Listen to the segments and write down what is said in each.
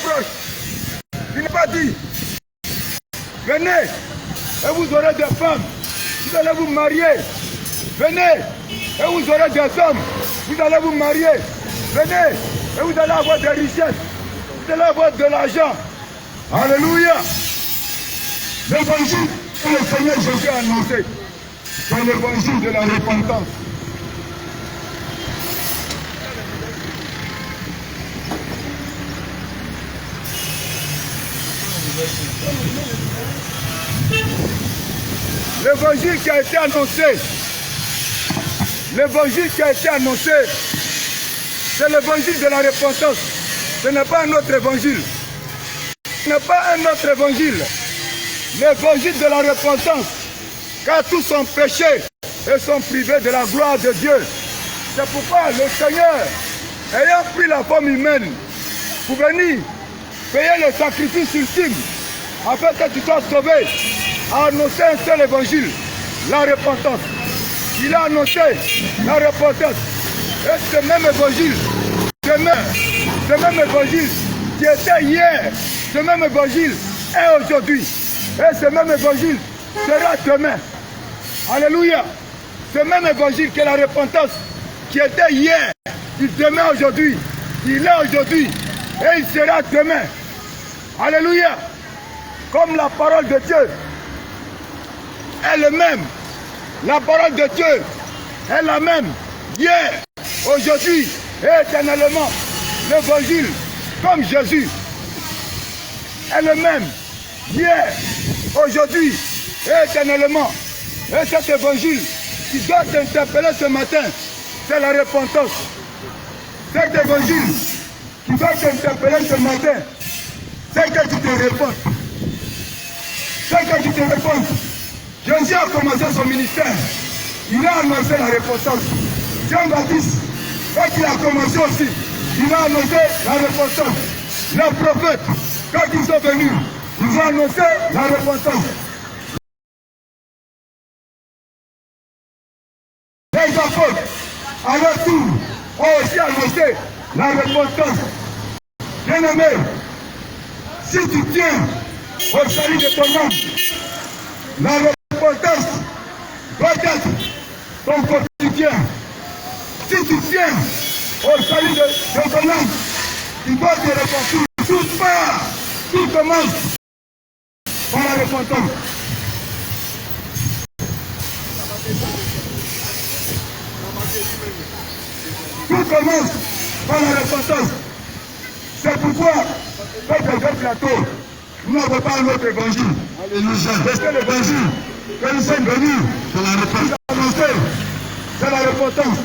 s'approche. Il n'est pas dit, venez et vous aurez des femmes, vous allez vous marier. Venez et vous aurez des hommes, vous allez vous marier. Venez et vous allez avoir des richesses, vous allez avoir de l'argent. Alléluia. L'évangile que le Seigneur Jésus a annoncé, c'est l'évangile de la repentance. L'évangile qui a été annoncé, c'est l'évangile de la repentance. Ce n'est pas un autre évangile. Ce n'est pas un autre évangile. L'évangile de la repentance, car tous sont péchés et sont privés de la gloire de Dieu. C'est pourquoi le Seigneur, ayant pris la forme humaine, pour venir payer le sacrifice ultime, afin que tu sois sauvé, a annoncé un seul évangile, la repentance. Il a annoncé la repentance. Et ce même évangile, ce même évangile qui était hier, ce même évangile est aujourd'hui. Et ce même évangile sera demain. Alléluia. Ce même évangile qui est la repentance, qui était hier, il demeure aujourd'hui, il est aujourd'hui, et il sera demain. Alléluia. Comme la parole de Dieu est le même. La parole de Dieu est la même. Hier, aujourd'hui et éternellement. L'évangile, comme Jésus, est le même. Hier, aujourd'hui et éternellement. Et cet évangile qui doit t'interpeller ce matin, c'est la repentance. Cet évangile qui doit t'interpeller ce matin, c'est que tu te réponds. C'est que tu te réponds. Jésus a commencé son ministère. Il a annoncé la repentance. Jean-Baptiste, quand il a commencé aussi, il a annoncé la repentance. Les prophètes, quand ils sont venus, ils ont annoncé la repentance. Les apôtres, à leur tour, ont aussi annoncé la repentance. Bien-aimé, si tu tiens au salut de ton âme, la repentance doit être ton quotidien. Si tu tiens au salut de ton âme, tu dois te repentir. Tout commence par la repentance. Tout commence par la repentance. C'est pourquoi, quand je vais plateau, nous n'avons pas un autre évangile. Alléluia. Parce que l'évangile que nous sommes venus, c'est la repentance. C'est la repentance.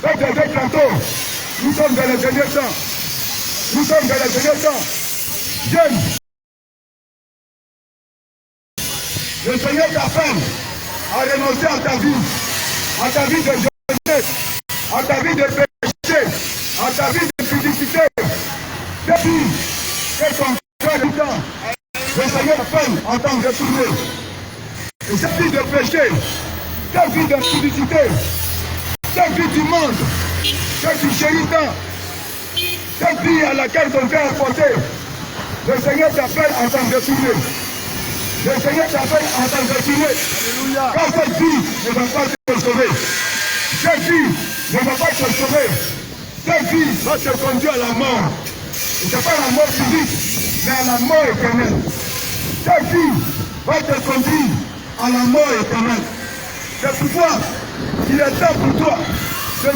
Quand je vais plateau, nous sommes dans les derniers temps. Nous sommes dans les derniers temps. Jeunes. Le Seigneur t'appelle à renoncer à ta vie de jeunesse, à ta vie de péché, à ta vie de publicité. Depuis que ton cœur est temps, le Seigneur t'appelle en tant que retourné. Et cette vie de péché, cette vie de publicité, cette vie du monde, que tu chéris tant, cette vie à laquelle ton cœur est porté, le Seigneur t'appelle en tant que retourné. Le Seigneur t'appelle en tant que retourné. Alléluia. Quand cette vie ne va pas te sauver, cette vie ne va pas te sauver, cette vie va te conduire à la mort. Et ce n'est pas la mort physique, mais à la mort éternelle. Cette vie va te conduire à la mort éternelle. C'est pourquoi il est temps pour toi de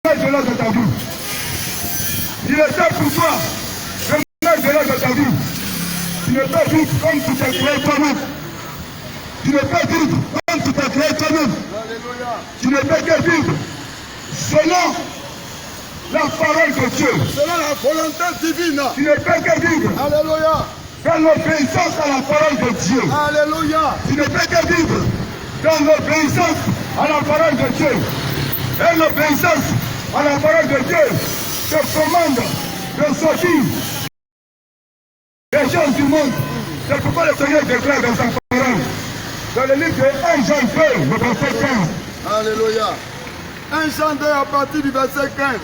mettre de l'ordre de ta vie. Il est temps pour toi de mettre de l'ordre de ta vie. Tu ne peux vivre comme tu t'es créé toi-même. Tu ne peux vivre comme tu t'es créé toi-même. Tu ne peux que vivre selon la parole de Dieu. Selon la volonté divine. Tu ne peux que vivre. Alléluia. Dans l'obéissance à la parole de Dieu. Alléluia. Tu ne peux que vivre dans l'obéissance à la parole de Dieu. Et l'obéissance à la parole de Dieu te commande de sortir des choses du monde. C'est pourquoi le Seigneur déclare dans sa parole, dans le livre de 1 Jean 2, le verset 15. Alléluia. 1 Jean 2 à partir du verset 15.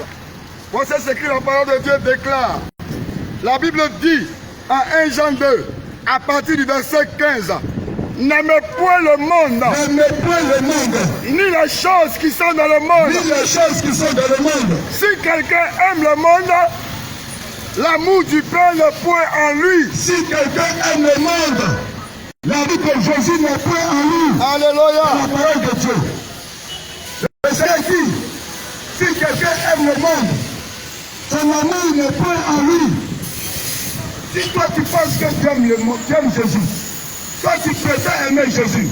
Voici ce que la parole de Dieu déclare. La Bible dit en 1 Jean 2, à partir du verset 15, n'aimez point le monde. N'aimez point le monde. Ni les choses qui sont dans le monde. Ni les choses qui sont dans le monde. Si quelqu'un aime le monde, l'amour du Père n'est point en lui. Si quelqu'un aime le monde, l'amour de Jésus n'est point en lui. Alléluia. La parole de Dieu. C'est dit, si quelqu'un aime le monde, son amour n'est point en lui. Si toi tu penses que tu aimes le monde, tu aimes Jésus, toi tu prétends aimer Jésus,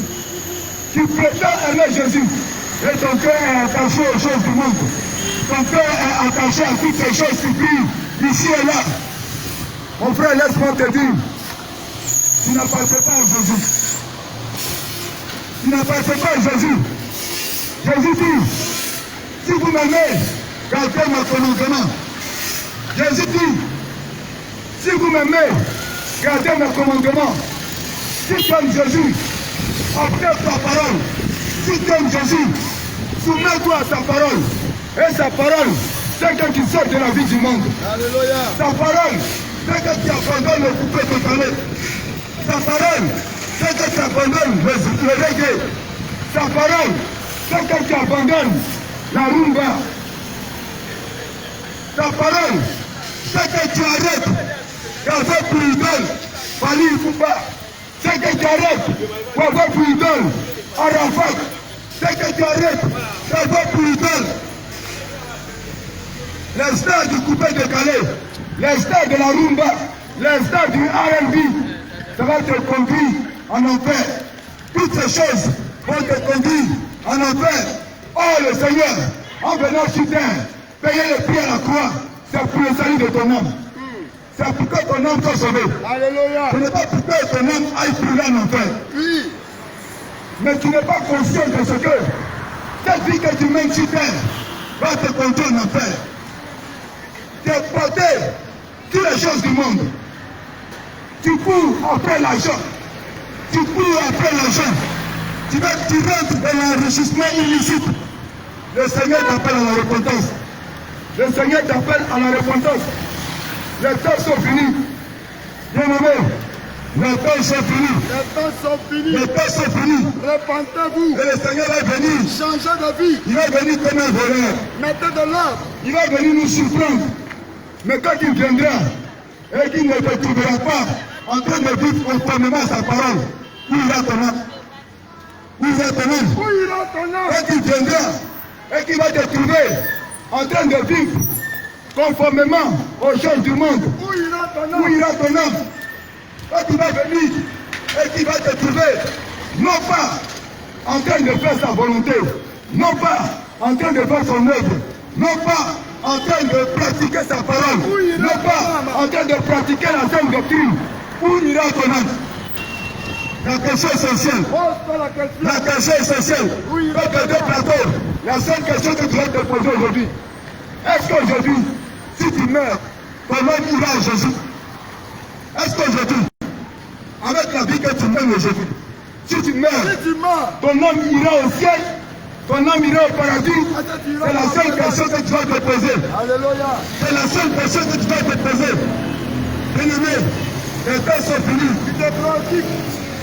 tu prétends aimer Jésus, et ton cœur est attaché aux choses du monde, ton cœur est attaché à toutes ces choses qui brillent ici et là. Mon frère, laisse-moi te dire, tu n'appartiens pas à Jésus. Tu n'appartiens pas à Jésus. Jésus dit, si vous m'aimez, gardez mon commandement. Jésus dit, si vous m'aimez, gardez mes commandements. Si tu aimes Jésus, observe sa parole. Si tu aimes Jésus, soumets-toi à sa parole. Et sa parole, c'est quelqu'un qui sort de la vie du monde. Alléluia. Sa parole, c'est quelqu'un qui abandonne le coupé totalé. Sa parole, c'est quelqu'un qui abandonne le reggae. Sa parole, c'est quelqu'un qui abandonne la rumba. Sa parole, c'est que tu arrêtes d'avoir pour idole Fali Ipupa. C'est que tu arrêtes d'avoir pour idole Arafat. C'est que tu arrêtes d'avoir pour idole les stars du coupé décalé, les stars de la rumba, les stars du R&B. Ça va te conduire en enfer. Toutes ces choses vont te conduire en enfer. Oh le Seigneur, en venant sur terre, payer le prix à la croix, c'est pour le salut de ton âme. C'est pour que ton âme soit sauvée. Alléluia. Ce n'est pas pour que ton âme aille brûler en enfer. Oui. Mais tu n'es pas conscient de ce que cette vie que tu mènes sur terre va te conduire en enfer. Tu es porté sur les choses du monde. Tu cours après l'argent. Tu cours après l'argent. Tu rentres dans l'enrichissement illicite. Le Seigneur t'appelle à la repentance. Le Seigneur t'appelle à la repentance. Les temps sont finis. Bien-aimés, les temps sont finis. Les temps sont finis. Les temps sont finis. Repentez-vous. Et le Seigneur va venir. Changez de vie. Il va venir comme un voleur. Mettez de l'ordre. Il va venir nous surprendre. Mais quand il viendra et qu'il ne te trouvera pas en train de vivre conformément à sa parole, où ira ton âme? Où ira ton âme? Où ira ton âme? Quand il viendra et qu'il va te trouver en train de vivre conformément aux choses du monde, où ira ton âme? Où ira ton âme? Quand il va venir et qu'il va te trouver, non pas en train de faire sa volonté, non pas en train de faire son œuvre, non pas en train de pratiquer sa parole, non pas en train de pratiquer la sainte doctrine, où ira ton âme? La question essentielle, la question essentielle, pas de plateau, la seule question que tu dois te poser aujourd'hui, est-ce qu'aujourd'hui, si tu meurs, ton âme ira à Jésus? Est-ce qu'aujourd'hui, avec la vie que tu mènes aujourd'hui, si tu meurs, ton âme ira au ciel, ton âme ira au paradis? C'est la seule question que tu dois te poser. Alléluia. C'est la seule question que tu dois te poser. Bien-aimé, les temps sont finis. Tu te préoccupes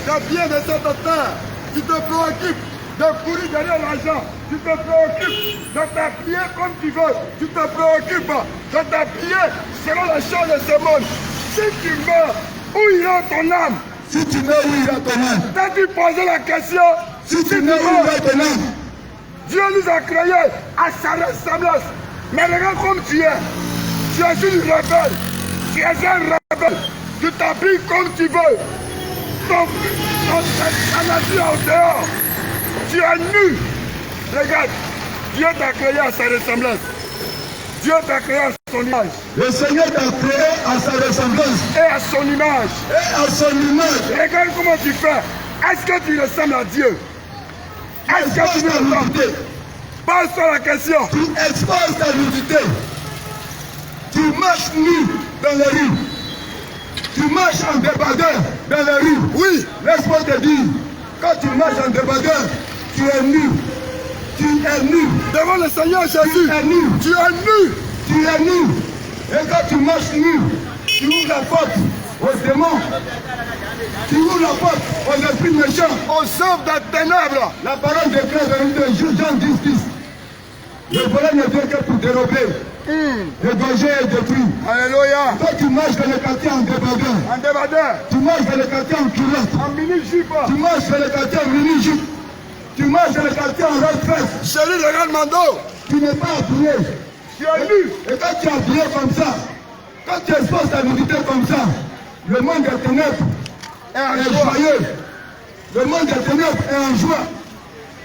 des biens de cette terre. Tu te préoccupes de courir derrière l'argent. Tu te préoccupes de t'habiller comme tu veux. Tu te préoccupes de t'habiller selon les choses de ce monde. Si tu meurs, où ira ton âme? Si tu meurs, où ira ton âme? T'as-tu posé la question? Si tu meurs, où ira ton âme? Dieu nous a créés à sa ressemblance. Mais regarde comme tu es. Tu es une rebelle. Tu es un rebelle. Tu t'habilles comme tu veux. Ton nature en dehors. Tu es nu. Regarde. Dieu t'a créé à sa ressemblance. Dieu t'a créé à son image. Le Seigneur t'a créé à sa ressemblance. Et à son image. Et à son image. Regarde comment tu fais. Est-ce que tu ressembles à Dieu? Est-ce que tu veux l'entendre? Pose-toi la question. Tu exposes ta nudité. Tu marches nu dans les rues. Tu marches en débardeur dans les rues. Oui, laisse-moi te dire. Quand tu marches en débardeur, tu es nu. Tu es nu. Devant le Seigneur Jésus. Tu es nu. Tu es nu. Tu es nu. Et quand tu marches nu, tu ouvres la porte aux démons. Tu ouvres la porte aux esprits méchants. aux œuvres des ténèbres. La parole déclare dans Jean 10, 10. Le voleur ne vient que pour dérober, égorger et détruire. Alléluia. Toi, tu marches dans le quartier en débardeur. En débardeur, Tu marches dans le quartier en culotte. en mini-jupe, Tu marches dans le quartier en mini-jupe. Tu marches dans le quartier en robe-fesse. chérie de Real Mando, Tu n'es pas habillé. tu es nu. Et quand tu es habillé comme ça, quand tu exposes ta nudité comme ça, le monde des ténèbres est joyeux. Le monde des ténèbres est en joie.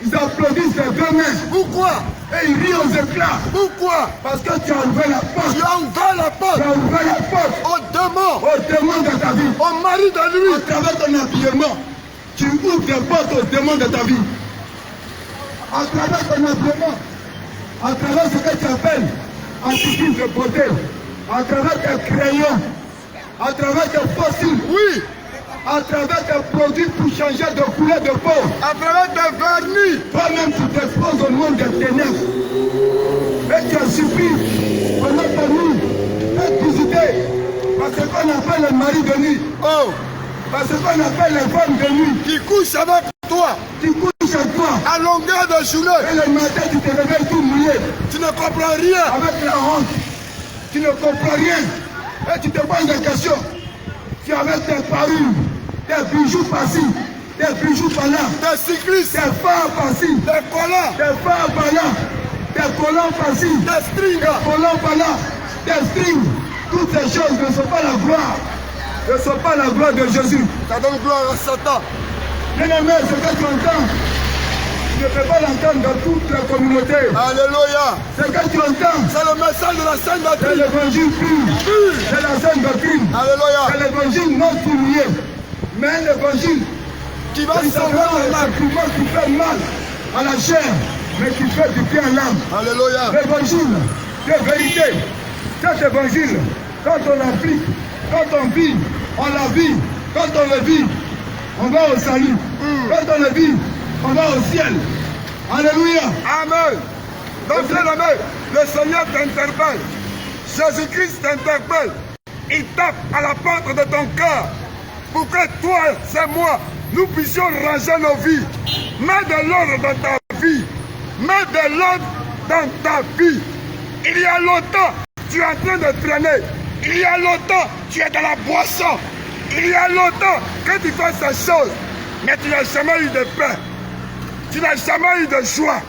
Ils applaudissent les deux mains Pourquoi? et ils rient aux éclats. Pourquoi? Parce que tu as ouvert la porte. Tu as ouvert la Tu porte as ouvert la porte aux démons, aux démons de ta vie. au mari de À lui. travers ton habillement, tu ouvres des portes aux démons de ta vie. À travers ton habillement, à travers ce que tu appelles artifice de beauté, à travers tes crayons, à travers tes fossiles, Oui, à travers tes produits pour changer de couleur de peau. à travers des vernis. Toi-même, tu t'exposes au monde des ténèbres. Et tu as suffi pendant ta nuit d'être visité par ce qu'on appelle le mari de nuit, Oh, par ce qu'on appelle les femmes de nuit. qui couche avec toi Tu couches à toi à longueur de journée. et le matin, tu te réveilles tout mouillé Tu ne comprends rien. avec la honte. Tu ne comprends rien et tu te poses des questions. Tu es avec tes parures, tes bijoux par-ci, tes bijoux par-là, Des cyclistes, tes phares par-ci, des collants, tes phares par-là, tes collants par-ci, des strings. collants par-là, tes strings. Toutes ces choses ne sont pas la gloire. Ne sont pas la gloire de Jésus. Ça donne gloire à Satan. Bien-aimé, ce que tu entends, tu ne peux pas l'entendre dans toute la communauté. Alléluia. Ce que tu entends, C'est le message de la Sainte c'est Doctrine. l'évangile pur. C'est la sainte doctrine. Alléluia. C'est l'évangile non souillé. Mais l'évangile Qui va qui sauver l'âme. qui fait mal à la chair, mais qui fait du bien à l'âme. Alléluia. L'évangile de vérité. Cet évangile, quand on l'applique, quand on vit, on la vit. Quand on le vit, on va au salut. Quand on le vit, on va au ciel. Alléluia. Amen. Donc, bien-aimé, le Seigneur t'interpelle. Jésus-Christ t'interpelle. Il tape à la porte de ton cœur pour que toi, c'est moi, nous puissions ranger nos vies. Mets de l'ordre dans ta vie. Mets de l'ordre dans ta vie. Il y a longtemps, tu es en train de traîner. Il y a longtemps, tu es dans la boisson. Il y a longtemps que tu fais ces choses. Mais tu n'as jamais eu de paix. Tu n'as jamais eu de joie.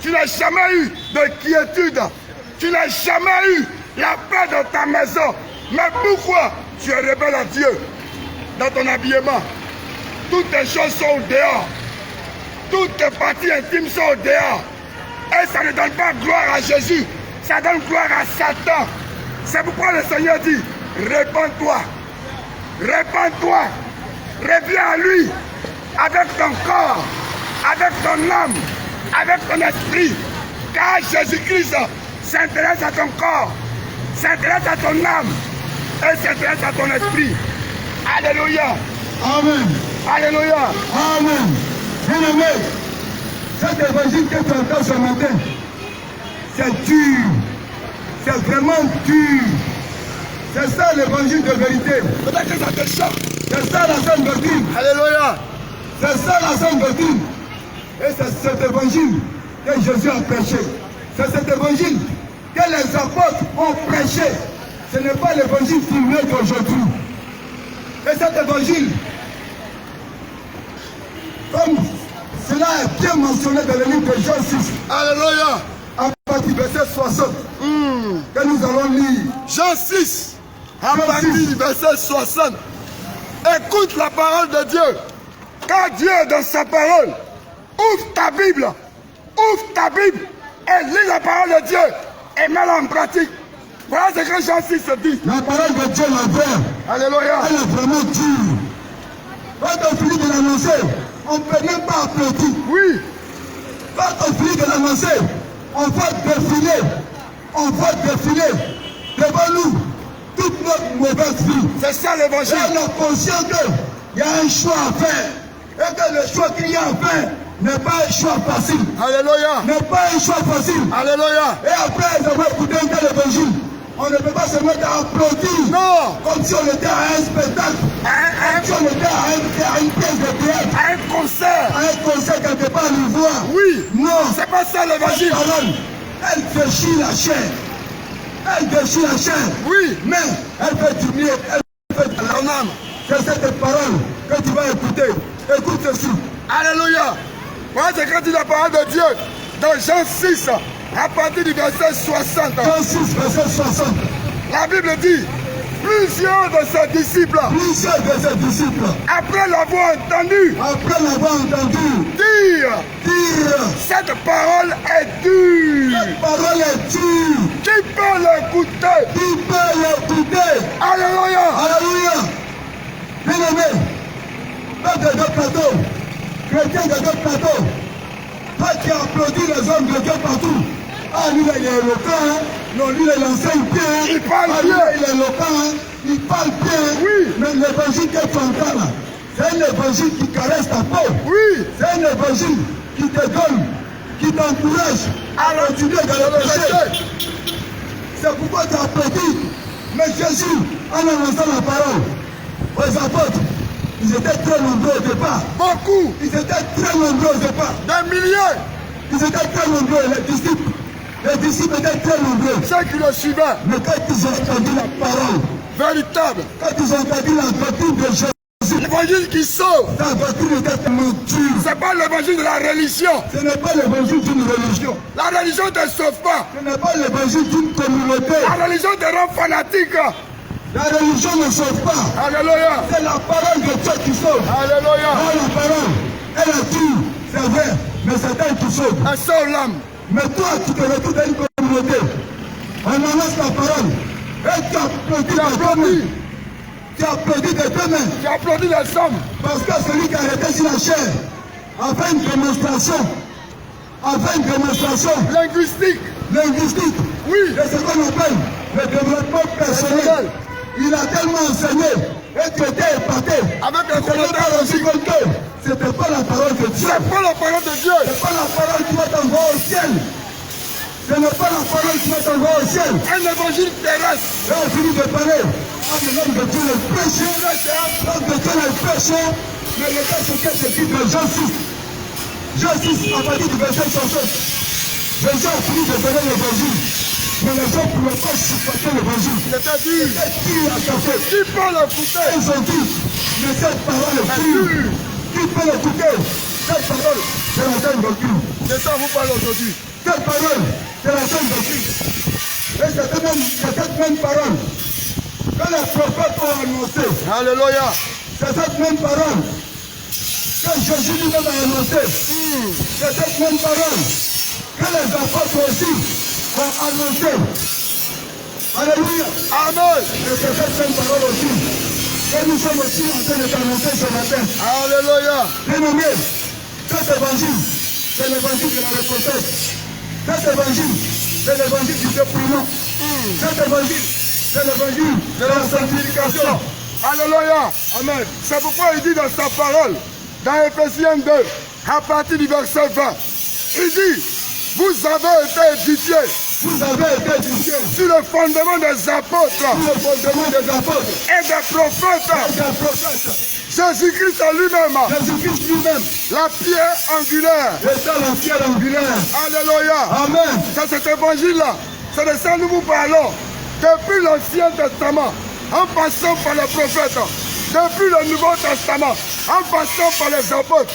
Tu n'as jamais eu de quiétude. Tu n'as jamais eu la paix dans ta maison. Mais pourquoi tu es rebelle à Dieu dans ton habillement? Toutes tes choses sont au dehors. Toutes tes parties intimes sont au dehors. Et ça ne donne pas gloire à Jésus. Ça donne gloire à Satan. C'est pourquoi le Seigneur dit, répands-toi. Répands-toi. Reviens à lui avec ton corps, avec ton âme, avec ton esprit. Car Jésus-Christ s'intéresse à ton corps, s'intéresse à ton âme et s'intéresse à ton esprit. Alléluia. Amen. Alléluia. Amen. Bien-aimé, cet évangile que tu entends ce matin, c'est dur. C'est vraiment dur. C'est ça l'évangile de vérité. Peut-être que ça te choque. C'est ça la sainte doctrine. Alléluia. C'est ça la sainte doctrine. Et c'est cet évangile que Jésus a prêché. C'est cet évangile que les apôtres ont prêché. Ce n'est pas l'évangile filmé d'aujourd'hui. Et cet évangile, comme cela est bien mentionné dans le livre de Jean 6, Alléluia. à partir du verset 60, que nous allons lire. Jean 6, à partir du verset 60. Écoute la parole de Dieu. Car Dieu est dans sa parole. Ouvre ta Bible. Ouvre ta Bible et lis la parole de Dieu et mets-la en pratique. Voilà ce que Jean 6 dit. La parole de Dieu, la vraie, Alléluia. elle est vraiment dure. Quand on finit de l'annoncer, on ne peut même pas applaudir. Oui. Quand on finit de l'annoncer, on va défiler devant nous toute notre mauvaise vie. C'est ça Et l'évangile. on est conscient qu'il y a un choix à faire. Et que le choix qu'il y a à faire, n'est pas un choix facile. Alléluia. N'est pas un choix facile. Alléluia. Et après avoir écouté un tel évangile, on ne peut pas se mettre à applaudir. Non. Comme si on était à un spectacle. Comme si on était à une pièce de théâtre. À un concert. À un concert quelque part à l'ivoire. Oui. Non. C'est pas ça l'évangile. Elle déchire la chair. Elle déchire la chair. Oui. Mais elle fait diminuer. Elle fait de Ton âme. C'est cette parole que tu vas écouter. Écoute ceci. Alléluia. Voilà ce que dit la parole de Dieu dans Jean 6, à partir du verset 60. Jean 6, verset 60. La Bible dit, plusieurs de ses disciples, après l'avoir entendu, dire, cette parole est dure. Qui peut l'écouter? Alléluia. Bien aimé, peuple de deux plateaux, chrétien de deux plateaux, toi qui applaudis les hommes de Dieu partout. Ah, lui, il est éloquent, hein? Non, lui, il enseigne bien. Il parle bien. Il est éloquent, hein? Il parle bien. Oui. Mais l'évangile que tu entends là, c'est un évangile qui caresse ta peau. Oui. C'est un évangile qui te donne, qui t'encourage à continuer dans le péché. C'est pourquoi tu applaudis. Mais Jésus, en annonçant la parole aux apôtres, ils étaient très nombreux au départ. Beaucoup. Ils étaient très nombreux au départ. Des milliers. Ils étaient très nombreux, les disciples étaient très nombreux. Ceux qui le suivaient. Mais quand ils ont entendu la parole, véritable, quand ils ont entendu la doctrine de Jésus, l'évangile qui sauve, la doctrine était tellement dure. Ce n'est pas l'évangile de la religion. Ce n'est pas l'évangile d'une religion. La religion ne te sauve pas. Ce n'est pas l'évangile d'une communauté. La religion te rend fanatique. La religion ne sauve pas. Alléluia. C'est la parole de Dieu qui sauve. Alléluia. La parole, elle est dure, c'est vrai, mais c'est elle qui sauve. Elle sauve l'âme. Mais toi, tu te retrouves dans une communauté. On annonce la parole. Et tu applaudis la communauté. Tu applaudis de deux mains. Tu applaudis les hommes. Parce que celui qui a arrêté sur la chair a fait une démonstration. Linguistique. Oui. C'est ce qu'on appelle le développement personnel. Il a tellement enseigné et tu étais épaté. Avec un commentaire aussi. C'était pas la parole de Dieu. C'est pas la parole de Dieu. C'est pas la parole qui va t'envoyer au ciel. Ce n'est pas la parole qui va t'envoyer au ciel. Un évangile terrestre. Là, on finit de parler. L'homme de Dieu le péché. L'homme de Dieu le péché. Mais le cas sur lequel c'est dit de Jean 6. Jean 6, à partir du verset 60. Les gens ont fini de donner l'évangile. Mais les gens ne pouvaient pas supporter l'évangile. C'était dur. À café. Qui peut l'écouter? Ils ont dit, mais cette parole est dure. Qui peut l'écouter? Cette parole, c'est la sainte doctrine. C'est ça vous parle aujourd'hui. Cette parole, c'est la sainte doctrine. Et c'est cette même parole que les prophètes ont annoncé. Alléluia. C'est cette même parole que Jésus lui-même a annoncé. C'est cette même parole que les apôtres aussi ont annoncé. Alléluia. Amen. Et c'est cette même parole aussi que nous sommes aussi en train de t'annoncer ce matin. Alléluia. Bien-aimé, cet évangile, c'est l'évangile de la repentance. Cet évangile, c'est l'évangile du dépouillement. Cet évangile, c'est l'évangile De la sanctification. Alléluia. Amen. C'est pourquoi il dit dans sa parole, dans Éphésiens 2, à partir du verset 20, il dit, vous avez été édifiés. Vous avez été édifiés Sur le fondement des apôtres. sur le fondement des apôtres Et des prophètes. et des prophètes. Jésus-Christ lui-même. Jésus-Christ lui-même La pierre angulaire. était la pierre angulaire. Alléluia. Amen. C'est cet évangile-là. C'est de ça que nous vous parlons. Depuis l'Ancien Testament, en passant par les prophètes, depuis le Nouveau Testament, en passant par les apôtres,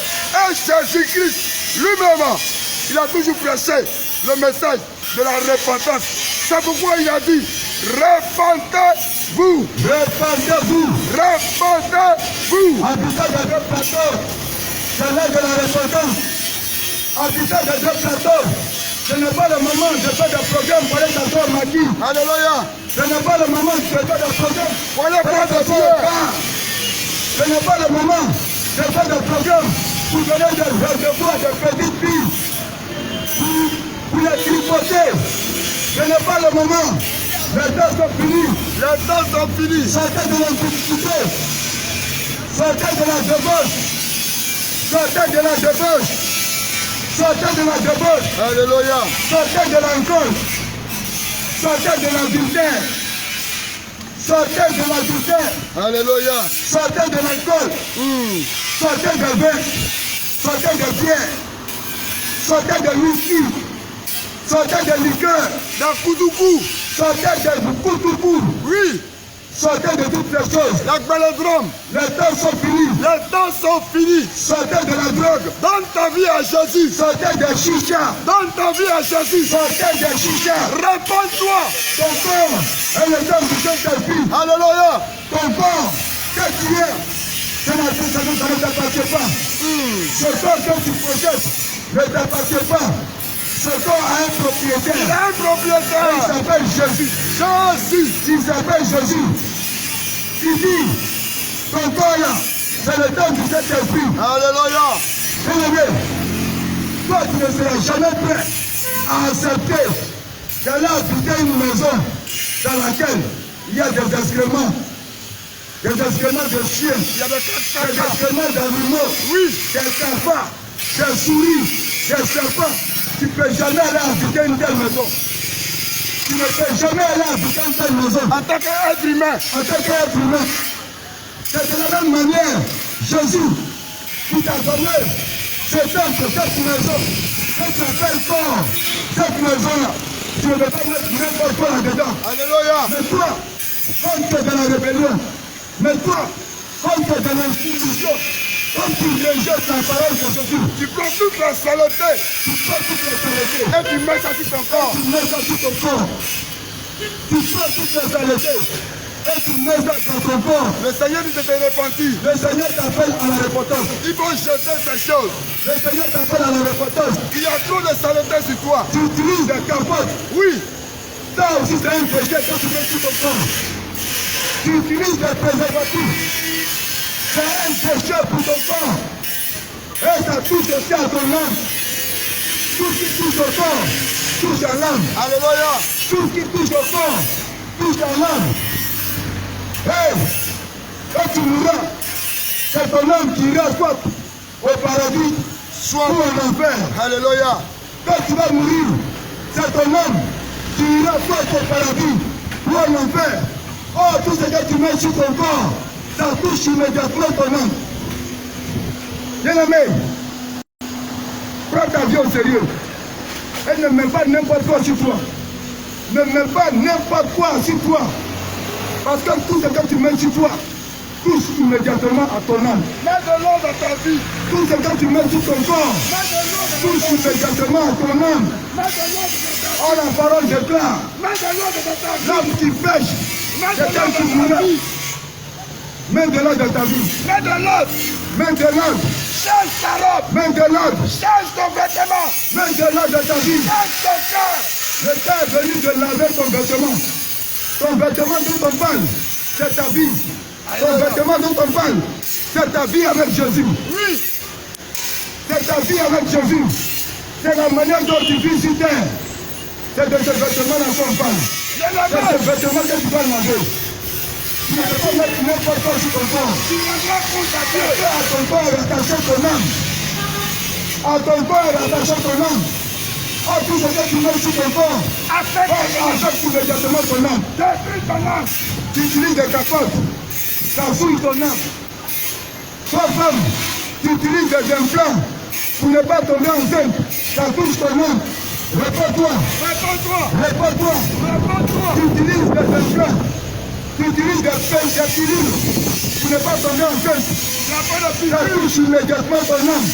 et Jésus-Christ lui-même, il a toujours prêché le message de la repentance. C'est pourquoi il a dit, repentez-vous. Répandez-vous. Repentez-vous. Habitant de deux plateaux, c'est l'heure de la repentance. Habitant de deux plateaux, ce n'est pas le moment de faire des programmes pour aller s'asseoir au maquis. Alléluia. Ce n'est pas le moment de faire des programmes Pour aller pour aller prendre s'asseoir au Dieu. bar. Ce n'est pas le moment de faire des programmes pour donner des devoirs à des petites filles. Pour les tripoter. Ce n'est pas le moment. Les temps sont finis. Les temps sont finis. Sortez de l'antiquité. Sortez de la débauche. Sortez de la débauche. sortez de la débauche, Alléluia. sortez de l'alcool, sortez de l'adultère, sortez de l'adultère, Alléluia. sortez de l'alcool, sortez de vin, sortez de bière, sortez de whisky, sortez de liqueur, Dakoudoukou. sortez de koutoukou, Oui. sortez de toutes les choses. La balodrome. Les temps sont finis. Les temps sont finis. Sortez de la drogue, Donne ta vie à Jésus. sortez de chicha, Donne ta vie à Jésus. sortez de chicha. Réponds-toi. Ton corps est le temps du Saint-Esprit. Alléluia. Ton corps, que tu es, ça ne t'appartient pas. Ce corps que tu possèdes ne t'appartient pas. Ce corps a un propriétaire. Il est un Il propriétaire. s'appelle Jésus. Jésus. Il s'appelle Jésus. Il dit, ton corps là, c'est le temps du Saint-Esprit. Alléluia. Bien-aimé, toi tu ne seras jamais prêt à accepter d'aller habiter une maison dans laquelle il y a des excréments de chiens, Il y a des des caca. excréments d'animaux, Oui. des cafards, des souris, des serpents. Tu ne peux jamais aller habiter une telle maison. Tu ne peux jamais aller habiter une telle maison En tant qu'être humain. en tant qu'être humain. C'est de la même manière, Jésus, qui t'a donné ce temple, cette maison, que tu appelles corps, cette maison-là, tu ne peux pas mettre n'importe quoi là-dedans. Alléluia. Mais toi, comme tu es dans la rébellion, mais toi, comme tu es dans l'institution, comme tu rejettes la parole de Jésus, Tu prends toute la saleté tu prends toutes les saletés, et tu mets ça sur ton corps. tu mets ça sur ton corps. Tu prends toutes les saletés et tu mets ça dans ton corps. Le Seigneur dit de te repentir. Le Seigneur t'appelle à la repentance. Il faut jeter ces choses. Le Seigneur t'appelle à la repentance. Il y a trop de saleté sur toi. Tu utilises des capotes. Oui. Ça aussi, c'est un péché que tu mets sur ton corps. Tu utilises des préservatifs. C'est un péché pour ton corps. Et ça touche aussi à ton âme. Tout ce qui touche au corps, touche à l'âme. Alléluia. Tout ce qui touche au corps, touche à l'âme. Hey, quand tu mourras, c'est ton âme qui ira soit au paradis, soit en enfer. Alléluia. Quand tu vas mourir, c'est ton âme qui ira soit au paradis ou en enfer. Oh, tout ce que tu mets sur ton corps, ça touche immédiatement ton âme. Bien-aimé, prends ta vie au sérieux. Et ne mets pas n'importe quoi sur toi. Ne mets pas n'importe quoi sur toi. Parce que tout ce que tu mets sur toi touche immédiatement à ton âme. Mets de l'eau dans ta vie. Tout ce que tu mets sur ton corps Mets de l'eau dans ta touche vie. immédiatement à ton âme. Mets de l'eau dans ta vie. Oh, la parole déclare, Mets de l'eau dans ta vie. l'âme qui pêche, Mets de c'est l'eau elle qui dans ta mourra. vie. Mets de l'ordre dans ta vie. Mets de l'eau. Mets de l'ordre. Change ta robe. Mets de l'ordre. Change ton vêtement. Mets de l'ordre dans ta vie. Change ton cœur. Le temps est venu de laver ton vêtement. Ton vêtement dont on parle, c'est ta vie. Ton vêtement dont on parle, c'est ta vie avec Jésus. Oui. C'est ta vie avec Jésus. C'est la manière dont tu vis sur terre. C'est de ce vêtement-là qu'on parle. Je le C'est mets. ce vêtement que tu dois laver. Tu ne peux pas mettre n'importe quoi sur ton corps. Tu viendras contre ta Tu Dieu. peux à ton corps rattacher ton âme. À ton corps rattacher ton âme. Oh, tout ce que tu mets sur ton corps, Affecte ton âme. affecte immédiatement ton âme. Détruis ton âme. Tu utilises des capotes, ça fouille ton âme. Toi, femme, tu utilises des implants pour ne pas tomber enceinte, ça touche ton âme. Réponds-toi, Réponds-toi. réponds-toi. Réponds-toi. Tu utilises des implants, tu utilises des pilules pour ne pas tomber enceinte, Tu n'as pas de ça pilule. touche immédiatement ton âme.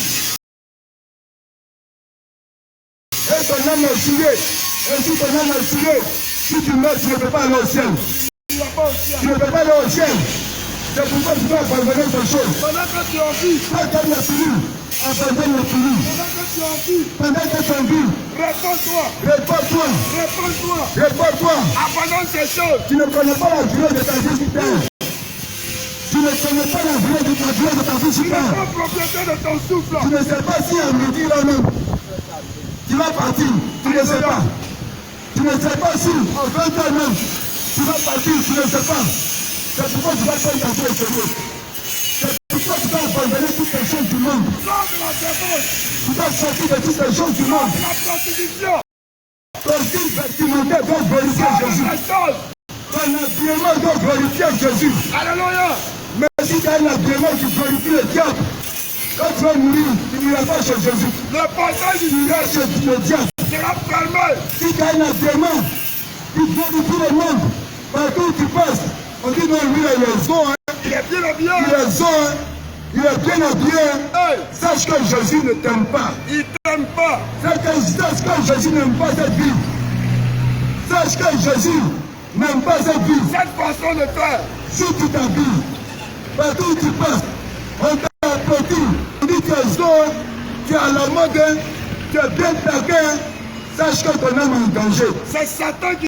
Et ton âme est souillée. Et si ton âme est souillée, si tu meurs, tu ne peux pas aller au ciel. Tu n'as pas au ciel. Tu ne peux pas aller au ciel. C'est pourquoi tu dois abandonner ton chose. Pendant que tu en vis. Abandonne la pilule. Abandonne la pilule. Pendant que tu en vis. Pendant que tu en vis, Réponds-toi. réponds-toi. Réponds-toi. Réponds-toi. Abandonne ces choses. Tu ne connais pas la durée de ta vie sur terre. Tu ne connais pas la durée de ta vie sur Tu n'es terre. pas propriétaire de ton souffle. Tu ne sais pas si à midi là même, tu vas partir. Tu ne sais pas. Tu ne sais pas si en 20 ans même, tu vas partir. Tu ne sais pas. C'est pourquoi tu vas prendre ta vie au sérieux. C'est pourquoi tu vas abandonner toutes tes les choses du monde. Sors de la débauche. Tu dois sortir de toutes les choses du Sors monde. de la prostitution. Ton style vestimentaire doit glorifier Sors de Jésus. ces choses. Ton habillement doit glorifier Jésus. Alléluia. Mais si tu as un habillement qui glorifie le diable, quand tu vas mourir, tu n'iras pas chez Jésus. Le portail du Tu iras chez le diable. sera fermé. Si tu as un habillement qui glorifie le monde, partout où tu passes, on dit non, lui, il est zon, hein. Il est bien habillé. Il est zon, hein. Il est bien habillé. Hey, Sache que Jésus ne t'aime pas. il t'aime pas. Sache que Jésus n'aime pas cette vie. Sache que Jésus n'aime pas cette vie. Cette façon de faire. Si tu t'habilles, partout où tu passes, on t'applaudit. On dit tu es zone, tu es à la mode, hein, tu es bien taquin. Sache que ton âme est en danger. C'est Satan qui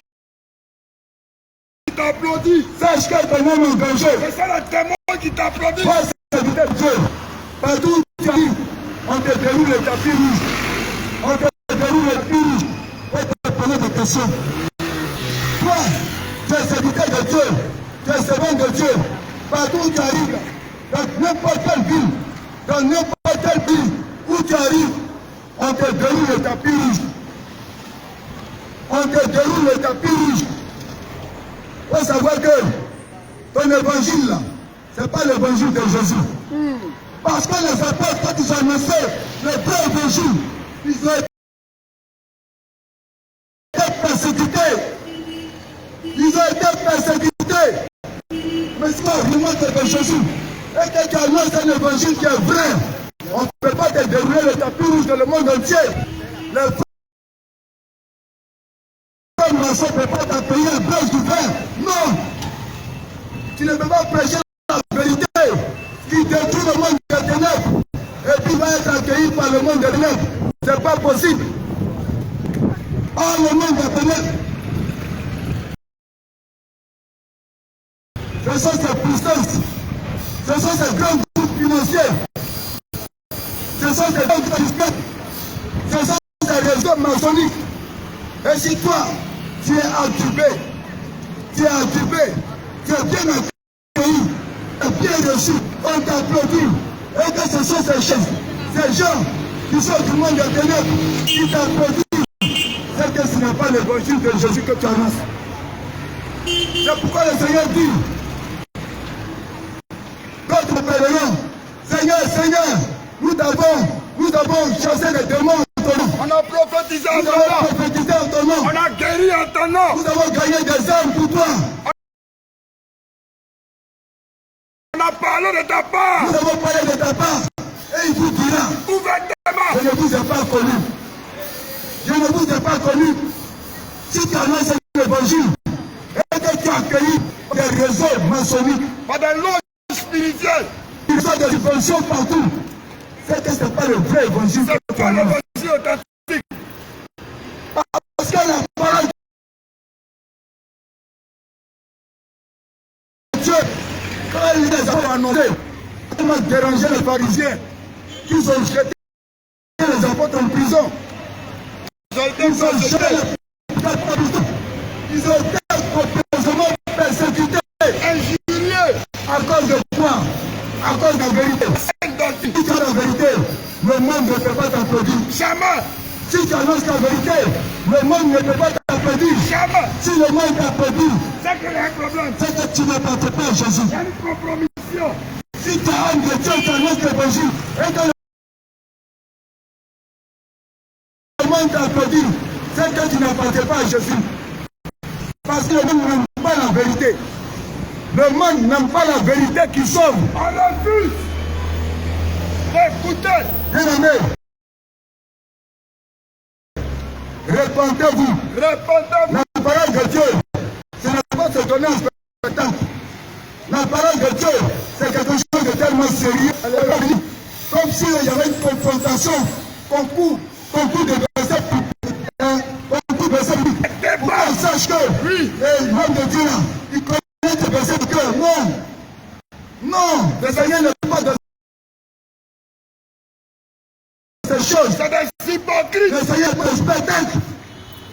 t'applaudit. Sache que ton âme est en danger. C'est ça le témoin qui t'applaudit. Toi, c'est de Dieu. Partout où tu arrives, on te déroule le tapis rouge. On te déroule le tapis rouge. On te poser des questions. Toi, tu es serviteur de Dieu. Tu es servant de Dieu. Partout où tu arrives, dans n'importe quelle ville, dans n'importe quelle ville où tu arrives, on te déroule le tapis rouge. On te déroule le tapis rouge. Il faut savoir que ton évangile là, ce n'est pas l'évangile de Jésus. Parce que les apôtres, quand ils ont annoncé le vrai évangile, ils ont été persécutés. Ils ont été persécutés. Mais c'est pas vraiment de Jésus. Et que tu annonces un évangile qui est vrai, on ne peut pas te dérouler le tapis rouge dans le monde entier. Les femmes maçons ne peuvent pas t'appeler la place du verre. Non. Tu ne peux pas prêcher la vérité qui détruit le monde des ténèbres et puis va être accueilli par le monde des ténèbres. C'est pas possible. Or, le monde des ténèbres, ce sont ces puissances, ce sont ces grands groupes financiers, ce sont ces grands groupes, ce sont ces réseaux maçonniques. Et si toi, tu es activé, tu es bien accueilli, tu es bien reçu, on t'applaudit. Et que ce sont ces gens qui sont du monde des ténèbres, qui t'applaudissent, c'est que ce n'est pas l'évangile de Jésus que tu annonces. C'est pourquoi le Seigneur dit, quand nous parlerons, Seigneur, nous avons chassé les démons en ton nom. On a prophétisé en Nous ton avons nom. prophétisé en ton nom. On a guéri en ton nom. Nous avons gagné des âmes pour toi. On a parlé de ta part. Nous avons parlé de ta part. Et il vous dira, Ouvertement. je ne vous ai pas connu. Je ne vous ai pas connu. Si tu annonces l'évangile et que tu as accueilli des réseaux maçonniques, Par des loges spirituelles. ils ont des subventions partout, c'est que ce n'est pas le vrai évangile que C'est tu pas annonces. l'évangile authentique. Parce que la parole de Dieu, quand il les a annoncés, il m'a dérangé les pharisiens qui ont jeté les apôtres en prison. Ils ont été Ils ont jeté persécutés, les apôtres en prison. Ils ont été complètement persécutés. injuriés. À cause de quoi? À cause de la vérité. Doctrine. Si tu as la vérité, le monde ne peut pas t'applaudir. Jamais. Si tu annonces la vérité, le monde ne peut pas t'applaudir. Jamais. Si le monde t'applaudit, C'est qu'il y a un problème. c'est que tu n'appartiens pas à Jésus. Il y a une compromission. Si tu as un de Dieu, tu annonces l'évangile et que le monde t'applaudit, c'est que tu n'appartiens pas à Jésus. Parce que le monde n'aime pas la vérité. Le monde n'aime pas la vérité qui sauve. On a vu. Écoutez. Bien-aimés, répentez-vous. Répondez-vous. La parole de Dieu, ce n'est pas se donner un spectacle. La parole de Dieu, c'est quelque chose de tellement sérieux. Comme s'il y avait une confrontation, concours de versets, concours de versets. Pour qu'on sache que l'homme de Dieu, là, il connaît ce verset de cœur. Non, le Seigneur n'est pas dans ces choses. C'est des hypocrites. Le Seigneur est pour le spectacle.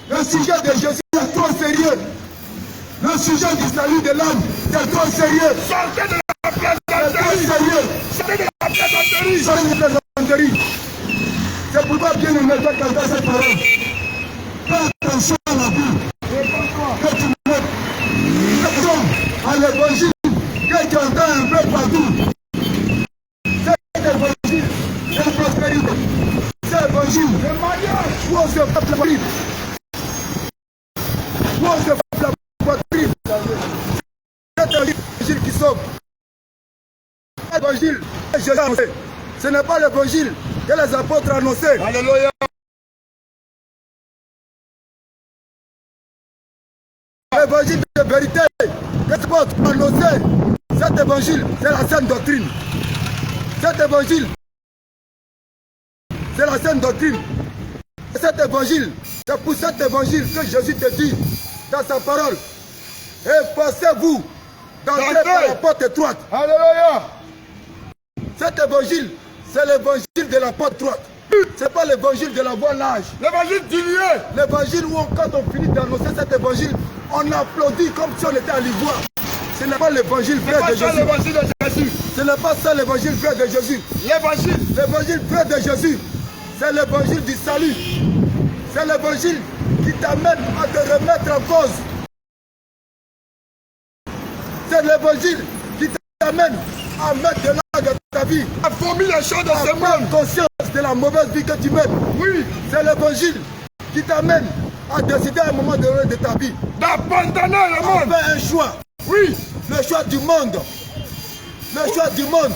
Le sujet de Jésus est trop sérieux. Le sujet du salut de l'homme, c'est trop sérieux. Sortez de la place C'est trop d'Anthélie. sérieux. Sortez de la place d'Anthélie. plaisanterie. Sans une plaisanterie. C'est pourquoi bien aimé, toi qui entends cette parole, fais attention à la vie. Que tu mettes attention à l'évangile que tu entends un peu partout. Cet évangile est la prospérité. Cet évangile, le mariage, où on se frappe la poitrine. Où on se frappe la poitrine. Cet évangile qui sauve. Cet évangile que Jésus a annoncé. Ce n'est pas l'évangile que les apôtres ont annoncé. Alléluia. L'évangile de vérité que les apôtres ont annoncé. Cet évangile, c'est la sainte doctrine. Cet évangile, c'est la sainte doctrine. Cet évangile, c'est pour cet évangile que Jésus te dit dans sa parole. Efforcez-vous d'entrer par la porte étroite. Alléluia. Cet évangile, c'est l'évangile de la porte étroite. Ce n'est pas l'évangile de la voie large. L'évangile du lieu. L'évangile où quand on finit d'annoncer cet évangile, on applaudit comme si on était à l'ivoire. Ce n'est pas l'évangile vrai de Jésus. L'évangile de Jésus. Ce n'est pas ça l'évangile vrai de Jésus. L'évangile vrai de Jésus, c'est l'évangile du salut. C'est l'évangile qui t'amène à te remettre en cause. C'est l'évangile qui t'amène à mettre de l'ordre dans ta vie. À vomir les choses de À ce prendre monde. conscience de la mauvaise vie que tu mènes. Oui. C'est l'évangile qui t'amène à décider à un moment donné de ta vie. D'abandonner le monde. Faire un choix. Oui. Le choix du monde. Le choix du monde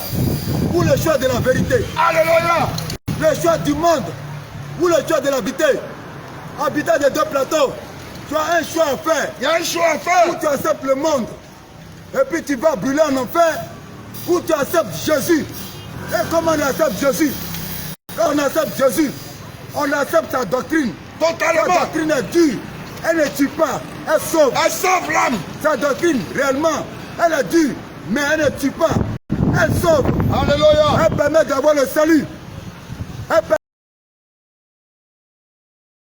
ou le choix de la vérité. Alléluia. Le choix du monde ou le choix de la vérité. Habitant des deux plateaux, tu as un choix à faire. Il y a un choix à faire. Ou tu acceptes le monde et puis tu vas brûler en enfer, ou tu acceptes Jésus. Et comment on accepte Jésus? Quand on accepte Jésus, on accepte sa doctrine. Totalement. Sa doctrine est dure. Elle ne tue pas, elle sauve. Elle sauve l'âme. Sa doctrine, réellement, elle est dure, mais elle ne tue pas. Elle sauve. Alléluia. Elle permet d'avoir le salut. Elle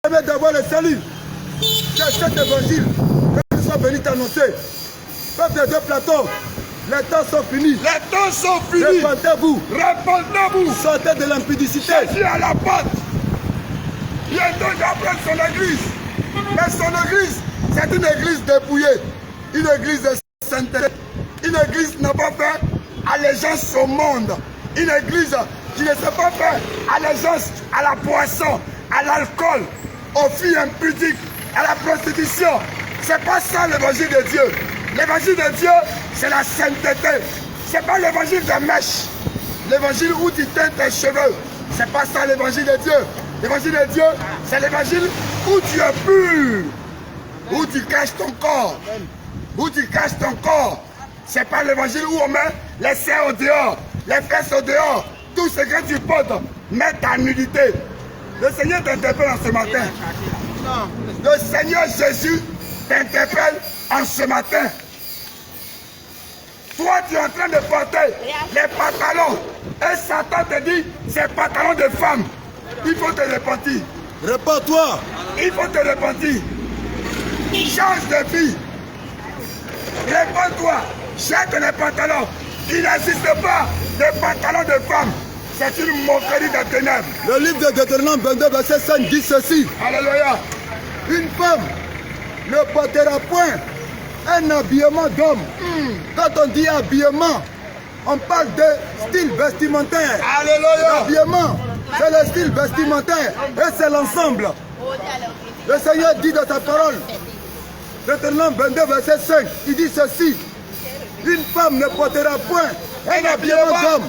permet d'avoir le salut. C'est cet évangile que nous sommes venus t'annoncer. Peuple des deux plateaux, les temps sont finis. Les temps sont finis. Répentez-vous. Répondez-vous. Sortez de l'impudicité. Jésus à la porte. Bientôt il va prendre son église. Mais son église, c'est une église dépouillée. Une église de sainteté. Une église qui n'a pas fait allégeance au monde. Une église qui ne s'est pas fait allégeance à la boisson, à l'alcool, aux filles impudiques, à la prostitution. C'est pas ça l'évangile de Dieu. L'évangile de Dieu, c'est la sainteté. C'est pas l'évangile de mèche. L'évangile où tu teins tes cheveux. C'est pas ça l'évangile de Dieu. L'évangile de Dieu, c'est l'évangile où tu es pur. Où tu caches ton corps. Où tu caches ton corps. C'est pas l'évangile où on met les seins au dehors, les fesses au dehors. Tout ce que tu portes, mets ta nudité. Le Seigneur t'interpelle en ce matin. Le Seigneur Jésus t'interpelle en ce matin. Toi, tu es en train de porter les pantalons. Et Satan te dit, c'est pantalons de femme. Il faut te repentir. Répands-toi. Il faut te repentir. Change de vie. Réponds-toi. Jette les pantalons. Il n'existe pas de pantalons de femme. C'est une moquerie des ténèbres. Le livre de Deutéronome 22, verset 5 dit ceci. Alléluia. Une femme ne portera point un habillement d'homme. Quand on dit habillement, on parle de style vestimentaire. Alléluia. L'habillement, c'est le style vestimentaire et c'est l'ensemble. Le Seigneur dit dans sa parole, Deutéronome 22, verset 5, il dit ceci. Une femme ne portera point un habillement d'homme,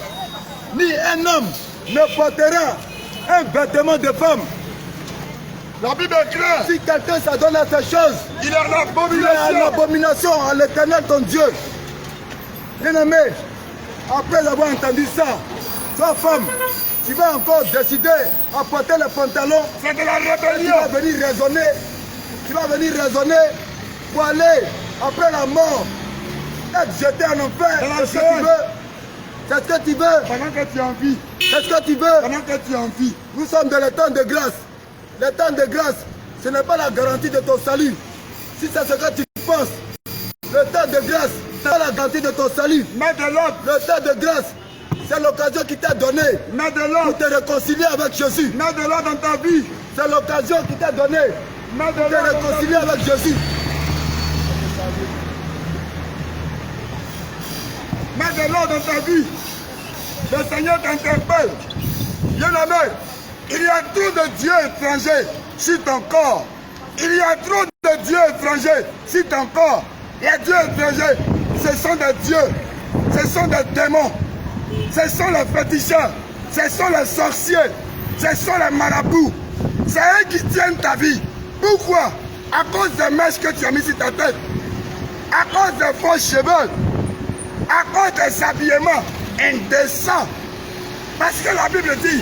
ni un homme ne portera un vêtement de femme. La Bible est claire. Si quelqu'un s'adonne à ces choses, Il est en il est à abomination. l'abomination à l'Éternel ton Dieu. Bien-aimé, après avoir entendu ça, toi femme, tu vas encore décider à porter les pantalons. C'est de la Tu vas rébellion. venir raisonner. Tu vas venir raisonner pour aller après la mort. Être jeté en enfer. Dans la C'est ce que chair. tu veux. C'est ce que tu veux. Pendant que tu es en vie. C'est ce que tu veux. Pendant que tu es en vie. Nous sommes dans le temps de grâce. Le temps de grâce, ce n'est pas la garantie de ton salut. Si c'est ce que tu penses, le temps de grâce, c'est pas la garantie de ton salut. Mets de l'ordre. Le temps de grâce, C'est l'occasion qui t'a donné Mets de l'ordre. pour te réconcilier avec Jésus. Mets de l'ordre dans ta vie. C'est l'occasion qui t'a donné Mets de pour te l'ordre dans ta réconcilier vie. avec Jésus. Mets de l'ordre dans ta vie. Le Seigneur t'interpelle. Bien-aimé, il y a trop de dieux étrangers sur ton corps. Il y a trop de dieux étrangers sur ton corps. Les dieux étrangers, ce sont des dieux. Ce sont des démons. Ce sont les féticheurs. Ce sont les sorciers. Ce sont les marabouts. C'est eux qui tiennent ta vie. Pourquoi? À cause des mèches que tu as mis sur ta tête. À cause des faux cheveux. À cause des habillements indécents. Parce que la Bible dit,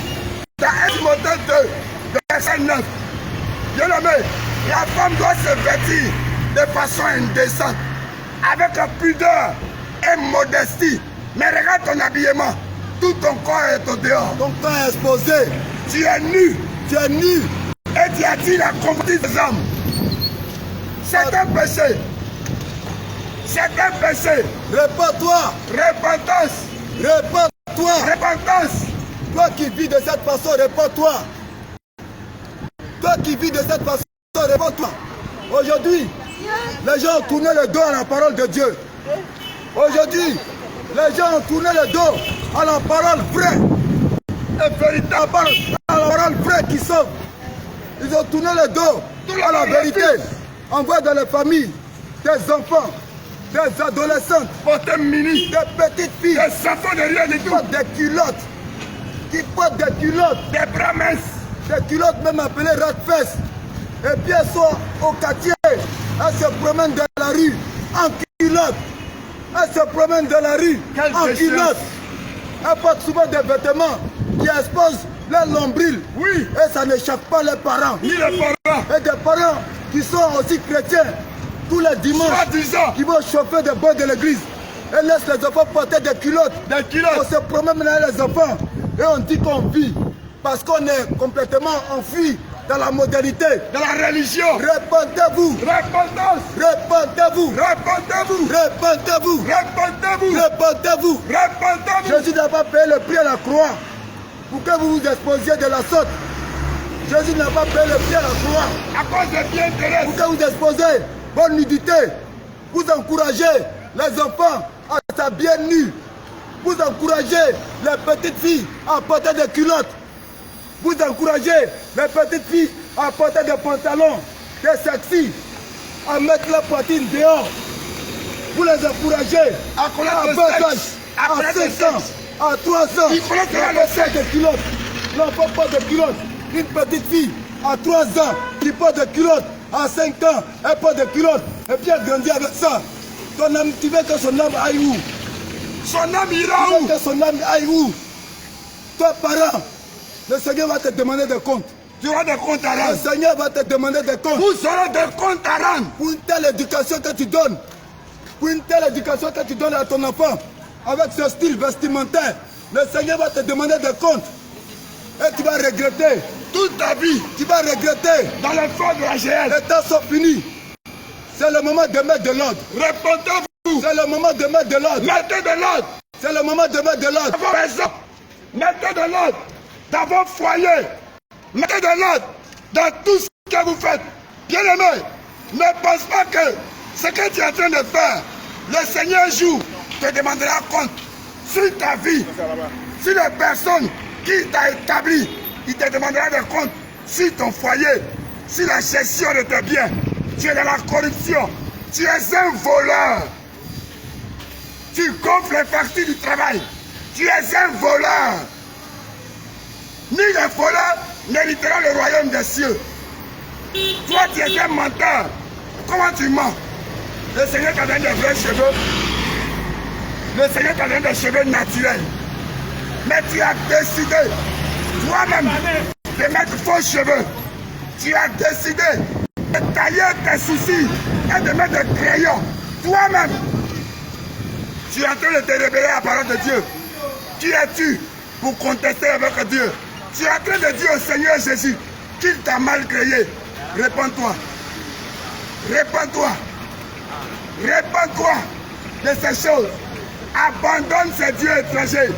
dans 1 Timothée 2, verset 9, bien-aimé, la femme doit se vêtir de façon indécente, avec pudeur et modestie. Mais regarde ton habillement, tout ton corps est au dehors. Ton corps est exposé. Tu es nu, Tu es nu. et tu attires la convoitise des hommes. C'est un péché. C'est un péché. Répands-toi. Repentance. Répands-toi. Repentance. Toi qui vis de cette façon, répands-toi. Toi qui vis de cette façon, répands-toi. Aujourd'hui, les gens ont tourné le dos à la parole de Dieu. Aujourd'hui, les gens ont tourné le dos à la parole vraie. Et véritable à la parole vraie qui sauve. Ils ont tourné le dos à la vérité. On voit dans les familles des enfants, des adolescentes, Portez mini. des petites filles Des enfants de rien du qui tout. portent des culottes, qui portent des culottes, Des bras minces. des culottes même appelées rat-fesses. Et puis elles sont au quartier, elles se promènent dans la rue en culottes. Elles se promènent dans la rue Quelle en déchéance. culottes. Elles portent souvent des vêtements qui exposent leur nombril. Oui. Et ça n'échappe pas les parents. Ni les parents. Et des parents qui sont aussi chrétiens tous les dimanches, Soi-disant. qui vont chauffer des bois de l'église et laissent les enfants porter des culottes. Des On culottes. se promène avec les enfants et on dit qu'on vit parce qu'on est complètement enfui dans la modernité. De la religion. Répentez-vous, Repentance. répentez-vous, Repentez-vous. répentez-vous, Repentez-vous. répentez-vous. Repentez-vous. Jésus n'a pas payé le prix à la croix pour que vous vous exposiez de la sorte. Jésus n'a pas payé le prix à la croix À cause des biens terrestres. pour que vous exposez bonne nudité. Vous encouragez les enfants à s'habiller nus. Vous encouragez les petites filles à porter des culottes. Vous encouragez les petites filles à porter des pantalons, des sexy, à mettre la poitrine dehors. Vous les encouragez À connaître à le 20 ans, sexe. À à connaître le 5 ans, sexe. à 3 ans. Il connaît à le porter sexe. des culottes. L'enfant porte des culottes. Une petite fille à 3 ans qui porte des culottes. À 5 ans, elle porte des culottes. Et puis elle grandit avec ça. Ton âme, tu veux que son âme aille où? Son âme ira Tu où? veux que son âme aille où? Toi, parent, le Seigneur va te demander des comptes. Tu auras des comptes à Le rendre. Seigneur va te demander des comptes. Vous aurez des comptes à rendre. Pour une telle éducation que tu donnes, pour une telle éducation que tu donnes à ton enfant, avec ce style vestimentaire, le Seigneur va te demander des comptes. Et tu vas regretter. Toute ta vie. Tu vas regretter. Dans le fond de la GS. Les temps sont finis. C'est le moment de mettre de l'ordre. Repentez-vous. C'est le moment de mettre de l'ordre. Mettez de l'ordre. C'est le moment de mettre de l'ordre. Dans vos maisons. Mettez de l'ordre. Dans vos foyers. Mettez de l'ordre. Dans tout ce que vous faites. Bien-aimé, ne pense pas que ce que tu es en train de faire, le Seigneur un jour te demandera compte sur ta vie, sur les personnes qui t'ont établi. Il te demandera des comptes sur ton foyer, sur la gestion de tes biens. Tu es dans la corruption. Tu es un voleur. Tu gonfles les parties du travail. Tu es un voleur. Ni les voleurs n'hériteront le royaume des cieux. Toi, tu es un menteur. Comment tu mens? Le Seigneur t'a donné des vrais cheveux. Le Seigneur t'a donné des cheveux naturels. Mais tu as décidé, toi-même, de mettre faux cheveux. Tu as décidé de tailler tes soucis et de mettre des crayons. Toi-même, tu es en train de te révéler à la parole de Dieu. Qui es-tu pour contester avec Dieu? Tu es en train de dire au Seigneur Jésus qu'il t'a mal créé. Répands-toi. Répands-toi. Répands-toi de ces choses. Abandonne ces dieux étrangers.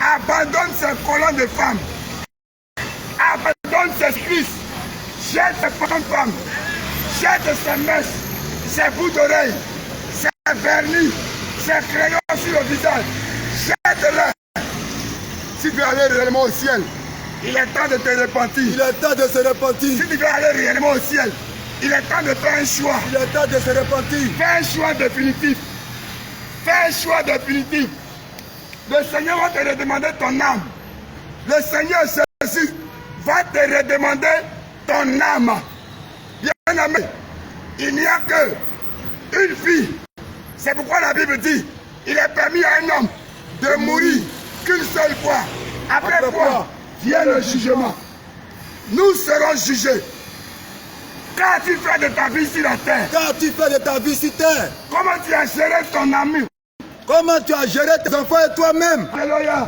abandonne ses colonnes de femmes, abandonne ses cuisses, jette ses pantalons de femmes, jette ses mèches, ses bouts d'oreilles, ses vernis, ses crayons sur le visage, jette-les. Si tu veux aller réellement au ciel, il est temps de te repentir. Il est temps de se repentir. Si tu veux aller réellement au ciel, il est temps de faire un choix. Il est temps de se repentir. Fais un choix définitif. Fais un choix définitif. Le Seigneur va te redemander ton âme. Le Seigneur Jésus va te redemander ton âme. Bien aimé, il n'y a que une fille. C'est pourquoi la Bible dit, il est permis à un homme de mourir qu'une seule fois. Après quoi vient le jugement. Nous serons jugés. Qu'as-tu fait de ta vie sur la terre? Qu'as-tu fait de ta vie sur terre? Comment tu as géré ton ami? Comment tu as géré tes enfants et toi-même? Alléluia.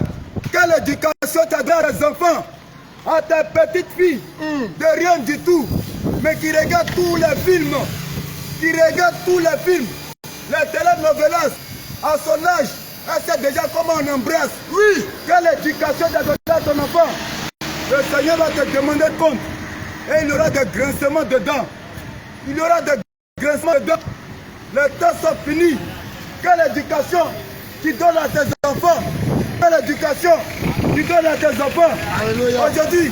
Quelle éducation tu as donné à tes enfants? À tes petites filles? De rien du tout. Mais qui regardent tous les films. Qui regardent tous les films. Les télénovelas. À son âge, elle sait déjà comment on embrasse. Oui. Quelle éducation tu as donnée à ton enfant? Le Seigneur va te demander compte. Et il y aura des grincements dedans. Il y aura des grincements dedans. Les temps sont finis. Quelle éducation tu donnes à tes enfants? Quelle éducation tu donnes à tes enfants? Aujourd'hui,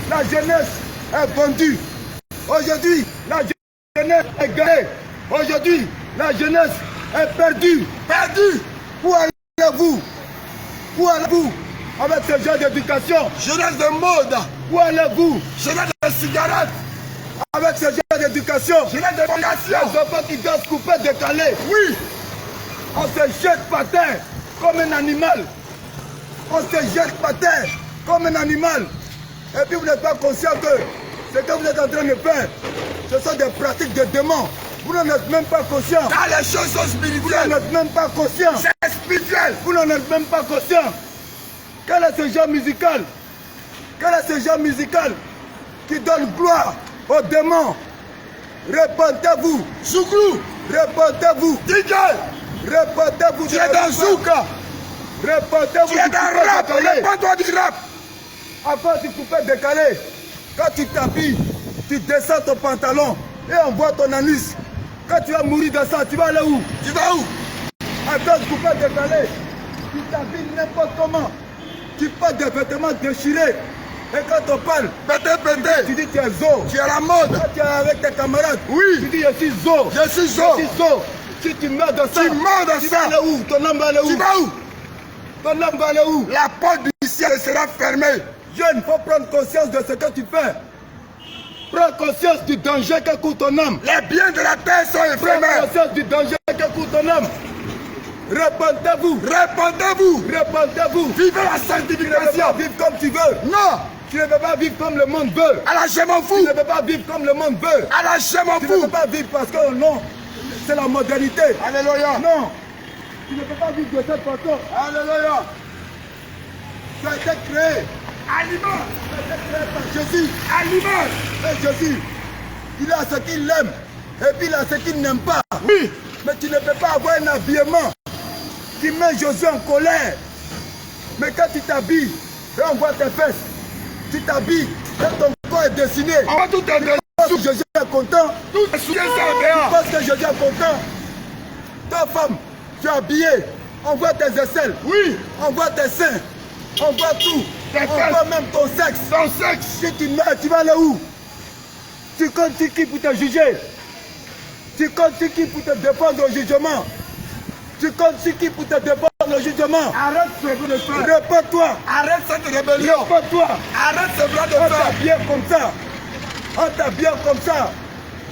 la jeunesse est vendue. Aujourd'hui, la jeunesse est gagnée. Aujourd'hui, la jeunesse est perdue. Perdue. Où allez-vous? Où allez-vous avec ce genre d'éducation? Jeunesse de mode. Où allez-vous? Jeunesse de cigarettes. Avec ce genre d'éducation? Jeunesse de fondation. Les enfants qui doivent se couper, décaler. Oui. On se jette par terre comme un animal. On se jette par terre comme un animal. Et puis vous n'êtes pas conscient que ce que vous êtes en train de faire, ce sont des pratiques de démons. Vous n'en êtes même pas conscient. Car les choses sont Vous spirituelles. n'en êtes même pas conscient. C'est spirituel. Vous n'en êtes même pas conscient. Quel est ce genre musical? Quel est ce genre musical qui donne gloire aux démons? Répentez-vous. Zouglou. Répentez-vous. DJ. Répentez-vous. Tu es dans Zouka. Répentez-vous. Tu es dans rap. Réponds-toi du rap. Avant du coupé décalé, quand tu t'habilles, tu descends ton pantalon et on voit ton anus. Quand tu vas mourir de ça, tu vas aller où? Tu vas où? Avant du coupé décalé, tu t'habilles n'importe comment. Tu portes des vêtements déchirés. Et quand on parle, tu dis tu es zo. Tu es à la mode. Quand tu es avec tes camarades, Oui. tu dis je suis zo. Je suis zo. Je suis zo. Si tu meurs de ça, Tu meurs de tu ça. vas aller où? Ton âme va aller où? Tu vas où? Ton âme va aller où? La porte du ciel sera fermée. Jeune, il faut prendre conscience de ce que tu fais. Prends conscience du danger que court ton âme. Les biens de la terre sont Prends éphémères. conscience du danger que court ton âme. Répentez-vous. Répondez-vous. Répentez-vous. Vivez la Tu ne peux pas sanctification. vivre comme tu veux. Non. Tu ne peux pas vivre comme le monde veut. Alors je m'en Tu fous. ne peux pas vivre comme le monde veut. Alors je m'en Tu ne peux fous. pas vivre parce que non, c'est la modernité. Alléluia. Non. Tu ne peux pas vivre de cette façon. Alléluia. Tu as été créé. Aliment. Tu as été créé par Jésus. Aliment. Et Jésus, il a ce qu'il aime. Et puis il a ce qu'il n'aime pas. Oui. Mais tu ne peux pas avoir un habillement qui met Jésus en colère. Mais quand tu t'habilles et on voit tes fesses, tu t'habilles et ton corps est dessiné. On va tout te donner. Tu penses que Jésus est content? Tout est souillé ça Tu dehors. penses que Jésus est content? Ta femme, tu es habillé, on voit tes aisselles, Oui. on voit tes seins, on voit tout. Tes On fesses. voit même ton sexe. Son sexe. Si tu meurs, tu vas aller où? Tu comptes sur qui pour te juger? Tu comptes sur qui pour te défendre au jugement? Tu comptes sur qui pour te défendre au jugement? Arrête ce que de faire. Réponds-toi. Arrête cette rébellion. Réponds-toi. Arrête ce bras de On fer. t'habille comme ça. On t'habille comme ça.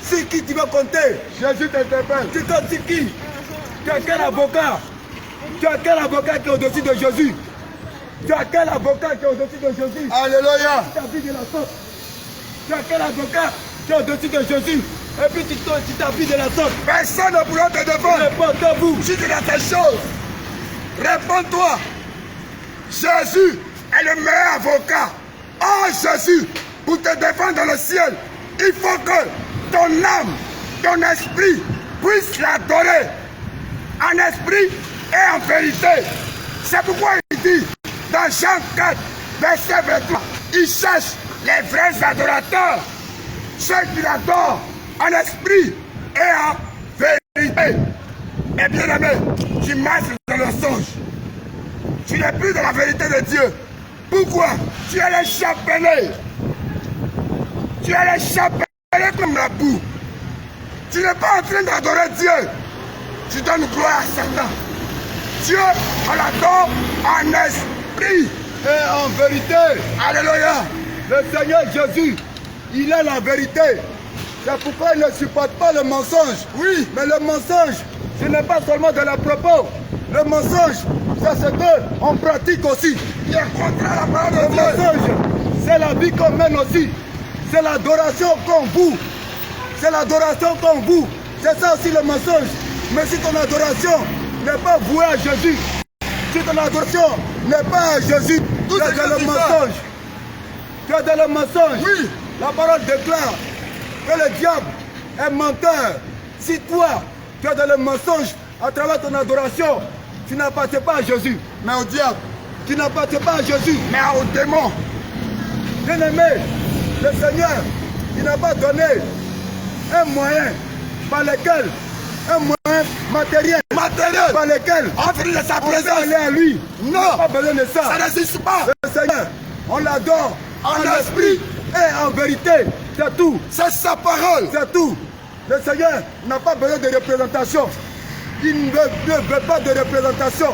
Sur qui tu vas compter? Jésus t'interpelle. Tu comptes sur qui? Tu as quel avocat? Tu as quel avocat qui est au-dessus de Jésus? Tu as quel avocat qui est au-dessus de Jésus? Alléluia. Tu t'habilles de la sorte. Tu as quel avocat qui est au-dessus de Jésus? Et puis tu t'habilles de la sorte. Personne ne pourra te défendre. Répondez-vous. Si tu as tes choses, réponds-toi. Jésus est le meilleur avocat. Oh Jésus, pour te défendre dans le ciel, il faut que ton âme, ton esprit puisse l'adorer en esprit et en vérité. C'est pourquoi il dit, Dans Jean 4, verset 23, il cherche les vrais adorateurs, ceux qui l'adorent en esprit et en vérité. Et bien aimé, tu marches dans le songe. Tu n'es plus dans la vérité de Dieu. Pourquoi? Tu es les chapelés. Tu es les chapelés comme la boue. Tu n'es pas en train d'adorer Dieu. Tu donnes gloire à Satan. Dieu, on l'adore en esprit et en vérité. Alléluia. Le Seigneur Jésus, il est la vérité. C'est pourquoi il ne supporte pas le mensonge. Oui. Mais le mensonge, ce n'est pas seulement de la propos. Le mensonge, c'est ce qu'on pratique aussi. Il est contre la parole de Dieu. Le mensonge, c'est la vie qu'on mène aussi. C'est l'adoration qu'on voue. C'est l'adoration qu'on voue. C'est ça aussi le mensonge. Mais si ton adoration n'est pas vouée à Jésus, si ton adoration n'est pas à Jésus, tu es dans le mensonge. Tu es dans le mensonge. Oui. La parole déclare que le diable est menteur. Si toi, tu es dans le mensonge à travers ton adoration, tu n'appartiens pas à Jésus, mais au diable. Tu n'appartiens pas à Jésus, mais au démon. Bien-aimé, le Seigneur, il n'a pas donné un moyen par lequel, un moyen matériel par lequel offrir de sa présence. On peut aller à lui. Non, on n'a pas besoin de ça. Ça n'existe pas. Le Seigneur, on l'adore en esprit et en vérité. C'est tout. C'est sa parole. C'est tout. Le Seigneur n'a pas besoin de représentation. Il ne veut pas de représentation.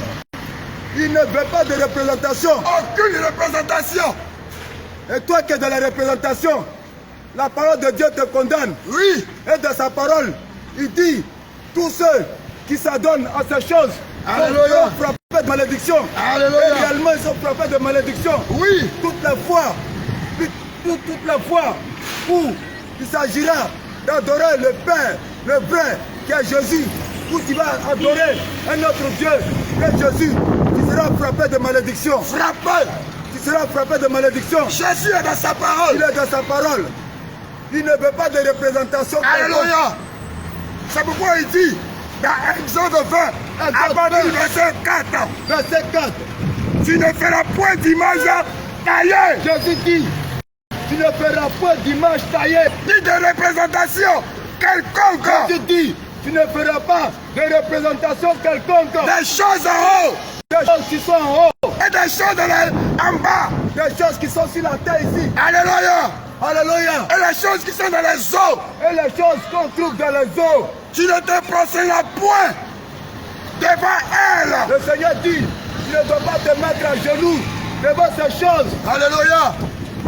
Il ne veut pas de représentation. Aucune représentation. Et toi qui es dans la représentation, la parole de Dieu te condamne. Oui. Et dans sa parole, il dit, tous ceux qui s'adonnent à ces choses sont frappés de malédiction. Alléluia. Et réellement, ils sont frappés de malédiction. Oui. Toute la fois où il s'agira d'adorer le Père, le vrai, qui est Jésus, où tu vas adorer un autre Dieu, que Jésus, tu seras frappé de malédiction. Frappé. Tu seras frappé de malédiction. Jésus est dans sa parole. Il est dans sa parole. Il ne veut pas de représentation. Alléluia. C'est pourquoi il dit, dans Exode 20, à partir du verset 4. Verset 4. Tu ne feras point d'image taillée. Jésus dit, tu ne feras point d'image taillée. Ni de représentation quelconque. Jésus dit, tu ne feras pas de représentation quelconque. Des choses en haut. Des choses qui sont en haut. Et des choses en bas. Des choses qui sont sur la terre ici. Alléluia. Alléluia. Et les choses qui sont dans les eaux. Et les choses qu'on trouve dans les eaux. Tu ne te prosterneras point devant elles. Le Seigneur dit, tu ne dois pas te mettre à genoux devant ces choses. Alléluia.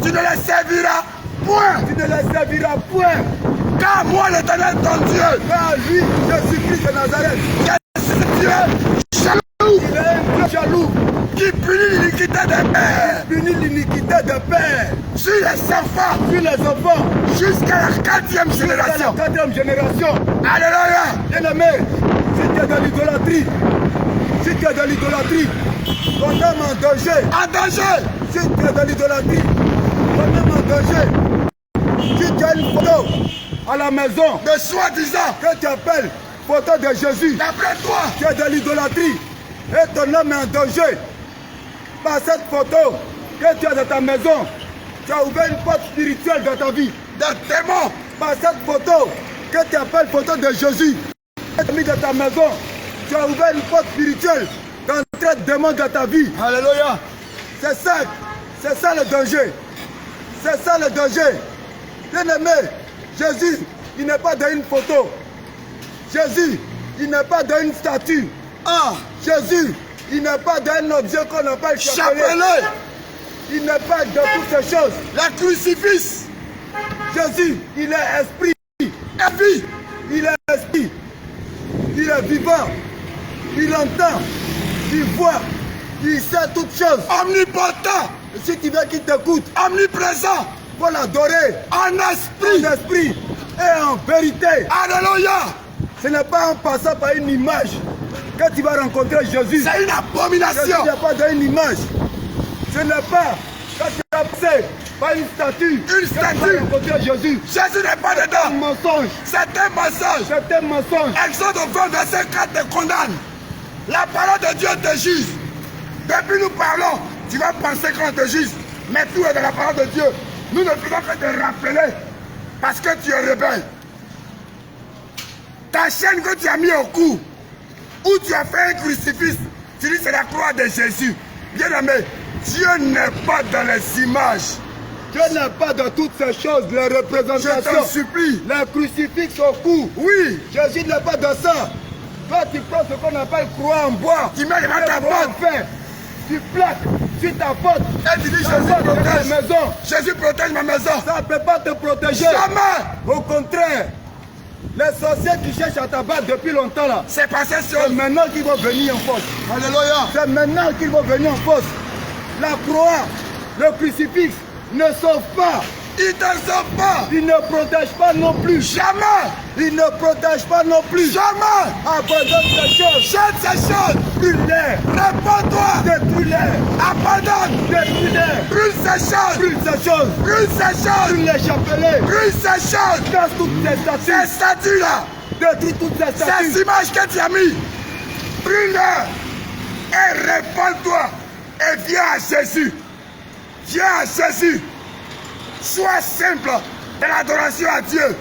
Tu ne les serviras point. Tu ne les serviras point. Car moi l'éternel ton Dieu. Car lui, Jésus-Christ de Nazareth. C'est Dieu jaloux. Il est un Dieu jaloux. Qui punit l'iniquité des pères. Punit l'iniquité des pères. Sur les enfants. Sur les enfants. Jusqu'à la 4e génération. Jusqu'à la 4e génération. Alléluia. Bien-aimé, si tu es dans l'idolâtrie, si tu es dans l'idolâtrie, ton âme en danger. En danger. Si tu es dans l'idolâtrie, ton âme en danger. Si tu as une photo à la maison, de soi-disant, que tu appelles photo de Jésus, d'après toi, tu es dans l'idolâtrie et ton âme est en danger. Par cette photo que tu as dans ta maison, tu as ouvert une porte spirituelle dans ta vie. Des démons. Par cette photo que tu appelles photo de Jésus, que tu as mis dans ta maison, tu as ouvert une porte spirituelle d'entrer de démons dans ta vie. Alléluia. C'est ça le danger. C'est ça le danger. Bien-aimé, Jésus, il n'est pas dans une photo. Jésus, il n'est pas dans une statue. Ah, Jésus, il n'est pas dans un objet qu'on appelle chapelet. Il n'est pas dans toutes ces choses. La crucifix. Jésus, il est esprit. Et vie. Il est esprit. Il est vivant. Il entend. Il voit. Il sait toutes choses. Omnipotent. Et si tu veux qu'il t'écoute, omniprésent. Il faut l'adorer. En esprit. En esprit. Et en vérité. Alléluia. Ce n'est pas en passant par une image que tu vas rencontrer Jésus. C'est une abomination. Jésus n'est pas dans une image. Ce n'est pas quand tu vas passer par une statue. Une statue. Rencontrer Jésus. Jésus n'est pas C'est un dedans. mensonge. C'est un mensonge. C'est un mensonge. Exode 20, verset 4 te condamne. La parole de Dieu te juge. Depuis nous parlons, Tu vas penser qu'on te juge, mais tout est dans la parole de Dieu. Nous ne faisons que te rappeler parce que tu es rebelle. Ta chaîne que tu as mis au cou, où tu as fait un crucifix, tu dis c'est la croix de Jésus. Bien-aimé, Dieu n'est pas dans les images. Dieu n'est pas dans toutes ces choses, les représentations. Je t'en supplie. Les crucifix au cou. Oui. Jésus n'est pas dans ça. Toi, tu prends ce qu'on appelle croix en bois. Tu mets devant ta porte. Tu plaques sur ta porte. Et tu dis Jésus protège ma maison. Jésus protège ma maison. Ça ne peut pas te protéger. Jamais. Au contraire. Les sorciers qui cherchent à t'abattre depuis longtemps là. C'est passé sur C'est maintenant qu'ils vont venir en force. Alléluia. C'est maintenant qu'ils vont venir en force. La croix, le crucifix ne sauvent pas. Ils ne te sauvent pas. Ils ne protègent pas non plus. Jamais. Ils ne protègent pas non plus. Jamais. Abandonne ces choses. Jette ces choses. Brûle-les. Réponds-toi. Détruis-les. Abandonne. Détruis-les. Brûle ces choses. Brûle ces choses. Brûle ces choses. Brûle les chapelets. Brûle ces choses. Casse toutes ces statues. Ces statues-là. Détruis toutes ces statues. Ces images que tu as mis. Brûle-les. Et réponds-toi. Et viens à Jésus. Viens à Jésus. Sois simple dans l'adoration à Dieu.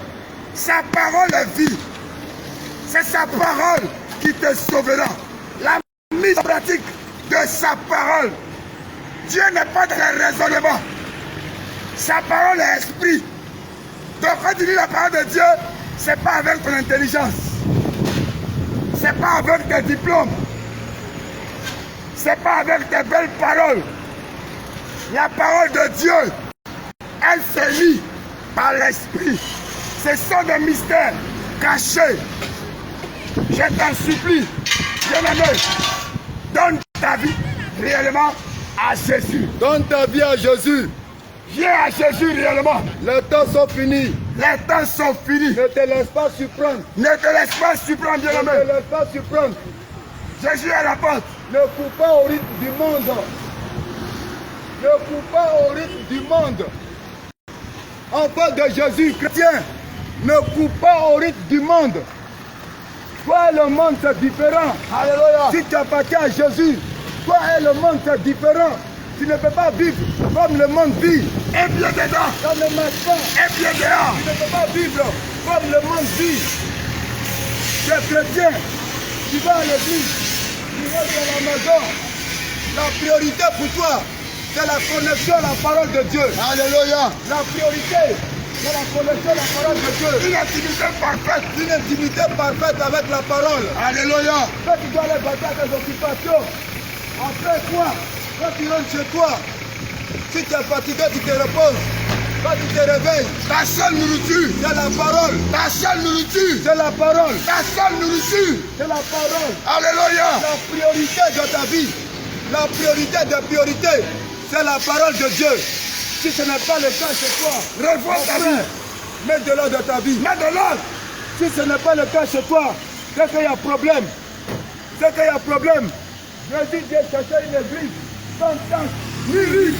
Sa parole est vie. C'est sa parole qui te sauvera. La mise en pratique de sa parole. Dieu n'est pas dans les raisonnements. Sa parole est esprit. Donc quand tu lis la parole de Dieu, ce n'est pas avec ton intelligence. Ce n'est pas avec tes diplômes. Ce n'est pas avec tes belles paroles. La parole de Dieu, elle se lit par l'esprit. Ce sont des mystères cachés. Je t'en supplie, bien-aimé, donne ta vie réellement à Jésus. Donne ta vie à Jésus. Viens à Jésus réellement. Les temps sont finis. Les temps sont finis. Ne te laisse pas surprendre. Ne te laisse pas surprendre, Ne bien-aimé. te laisse pas surprendre. Jésus est à la porte. Ne cours pas au rythme du monde. Ne cours pas au rythme du monde. Enfant de Jésus, chrétien, ne cours pas au rythme du monde. Toi et le monde, c'est différent. Alléluia. Si tu appartiens à Jésus, toi et le monde, c'est différent. Tu ne peux pas vivre comme le monde vit. Et bien dedans. Ça ne marche pas. Et bien dehors. Tu ne peux pas vivre comme le monde vit. Tu es chrétien, tu vas à l'église, tu restes à la maison. La priorité pour toi, c'est la connexion à la parole de Dieu. Alléluia. La priorité, c'est la connexion à la parole de Dieu. Une intimité parfaite. Une intimité parfaite avec la parole. Alléluia. Quand tu dois aller battre tes occupations, après quoi, quand tu rentres chez toi, si tu es fatigué, tu te reposes. Quand tu te réveilles, Ta seule nourriture. c'est la parole. Ta seule nourriture. C'est la parole. Ta seule nourriture. C'est la parole. Alléluia. La priorité de ta vie, la priorité des priorités, c'est la parole de Dieu. Si ce n'est pas le cas chez toi, Revois ta vie. mets de l'ordre dans ta vie. Mets de l'ordre. Si ce n'est pas le cas chez toi, c'est qu'il y a problème. C'est qu'il y a problème. Jésus vient chercher une église sans tâche, ni riche.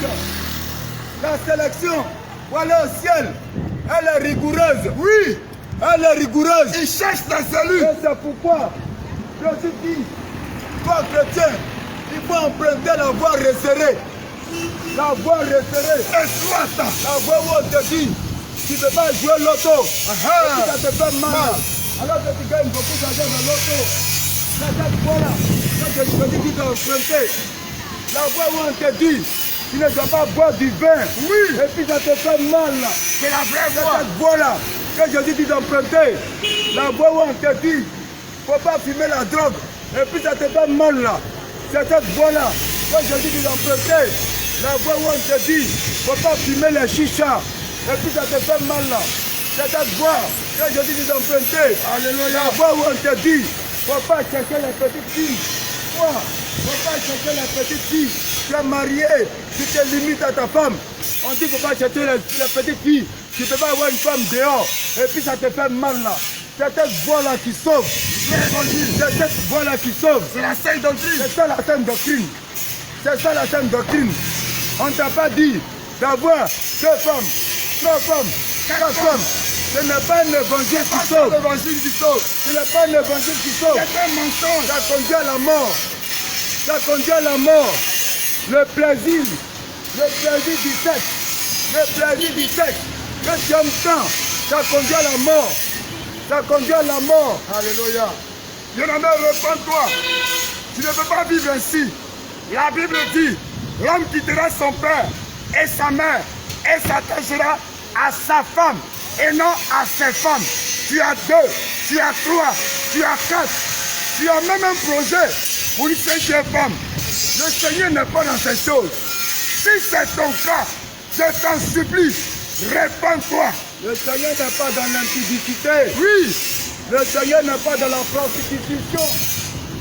La sélection pour aller au ciel, elle est rigoureuse. Oui. Elle est rigoureuse. Il cherche ta salut. Et c'est pourquoi Jésus dit, toi chrétien, il faut emprunter la voie resserrée. La voie resserrée. Et sois ça. La voie où on te dit, tu ne peux pas jouer l'auto. Et puis ça te fait mal. Alors que tu gagnes beaucoup d'argent dans l'auto. C'est cette voie-là. Quand Jésus dit de emprunter. La voie où on te dit, tu ne dois pas boire du vin. Oui. Et puis ça te fait mal. C'est la vraie C'est voie. cette voie-là que Jésus dit d'emprunter. La voie où on te dit, il ne faut pas fumer la drogue. Et puis ça te fait mal là. C'est cette voie-là que Jésus dit d'emprunter. La voie où on te dit, il ne faut pas fumer les chichas. Et puis ça te fait mal là. C'est cette voie que Jésus dit d'emprunter. Alléluia. La voie où on te dit, il ne faut pas chercher les petites filles. Quoi? Il ne faut pas chercher les petites filles. Tu es marié, tu te limites à ta femme. On dit qu'il ne faut pas chercher les petites filles. Tu ne peux pas avoir une femme dehors. Et puis ça te fait mal là. C'est cette voie-là qui sauve. C'est cette voie-là qui sauve. C'est la sainte doctrine. C'est ça la sainte doctrine. C'est ça la sainte doctrine. On ne t'a pas dit d'avoir 2 femmes, 3 femmes, 4 femmes. Ce n'est pas un évangile qui C'est sauve. l'évangile qui sauve. Ce n'est pas un évangile qui sauve. C'est un mensonge. Ça conduit à la mort. Ça conduit à la mort. le plaisir du sexe, le plaisir du sexe, que tu aimes tant, ça conduit à la mort. Ça conduit à la mort. Alléluia. Bien-aimé, répands-toi. Tu ne peux pas vivre ainsi. La Bible dit, l'homme quittera son père et sa mère et s'attachera à sa femme et non à ses femmes. Tu as 2, tu as 3, tu as 4, tu as même un projet pour une 5e femme. Le Seigneur n'est pas dans ces choses. Si c'est ton cas, je t'en supplie, répands-toi. Le Seigneur n'est pas dans l'impudicité. Oui. Le Seigneur n'est pas dans la prostitution.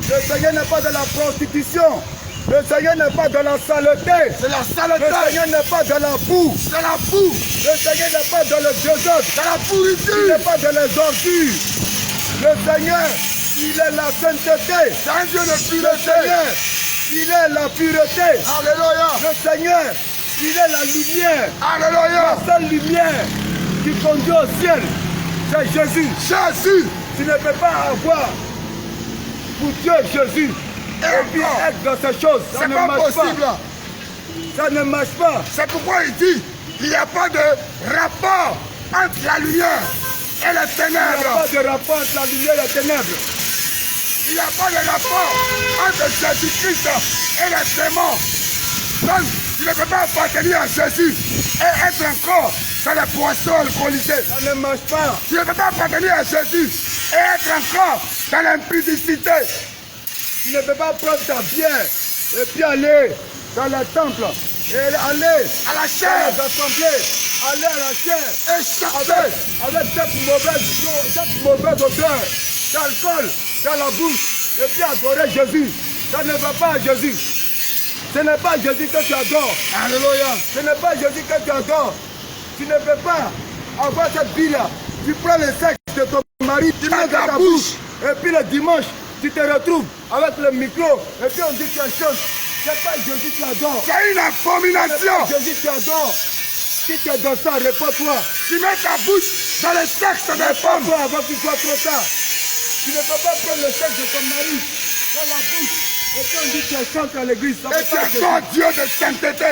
Le Seigneur n'est pas dans la prostitution. Le Seigneur n'est pas dans la saleté. C'est la saleté. Le Seigneur n'est pas dans la boue. C'est la boue. Le Seigneur n'est pas dans le désordre. C'est la pourriture. Il n'est pas dans les ordures. Le Seigneur, il est la sainteté. C'est un Dieu de Le pureté. Seigneur, il est la pureté. Alléluia. Le Seigneur, il est la lumière. Alléluia. La seule lumière qui conduit au ciel, c'est Jésus. Jésus. Tu ne peux pas avoir pour Dieu Jésus et puis être dans ces choses. Ça C'est ne pas marche possible. pas. Ça ne marche pas. C'est pourquoi il dit, il n'y a pas de rapport entre la lumière et les Il n'y a ténèbres. pas de rapport entre la lumière et les ténèbres. Il n'y a pas de rapport entre Jésus-Christ et les démons. Donc, tu ne peux pas appartenir à Jésus et être encore dans les poissons alcoolisés. Ça ne marche pas. Tu ne peux pas appartenir à Jésus et être encore dans l'impudicité. Tu ne peux pas prendre ta bière et puis aller dans le temple et aller À la dans chair, les assemblées, aller à la chair échappé. avec cette mauvaise odeur d'alcool dans la bouche et puis adorer Jésus. Ça ne va pas à Jésus. Ce n'est pas Jésus que tu adores. Alléluia. Ce n'est pas Jésus que tu adores. Tu ne peux pas avoir cette vie-là. Tu prends le sexe de ton mari, tu mets dans ta bouche. Et puis le dimanche, tu te retrouves avec le micro. Et puis on dit que tu chantes. Ce n'est pas Jésus que tu adores. C'est une Ce n'est abomination. pas Jésus que tu adores. Si tu es dans ça, réponds-toi. Tu mets ta bouche dans le sexe des femmes. Réponds-toi avant qu'il soit trop tard. Tu ne peux pas prendre le sexe de ton mari dans la bouche. Et puis on dit que tu chantes à l'église. Ça Et ne tu va pas à es Jésus. ton Dieu de sainteté.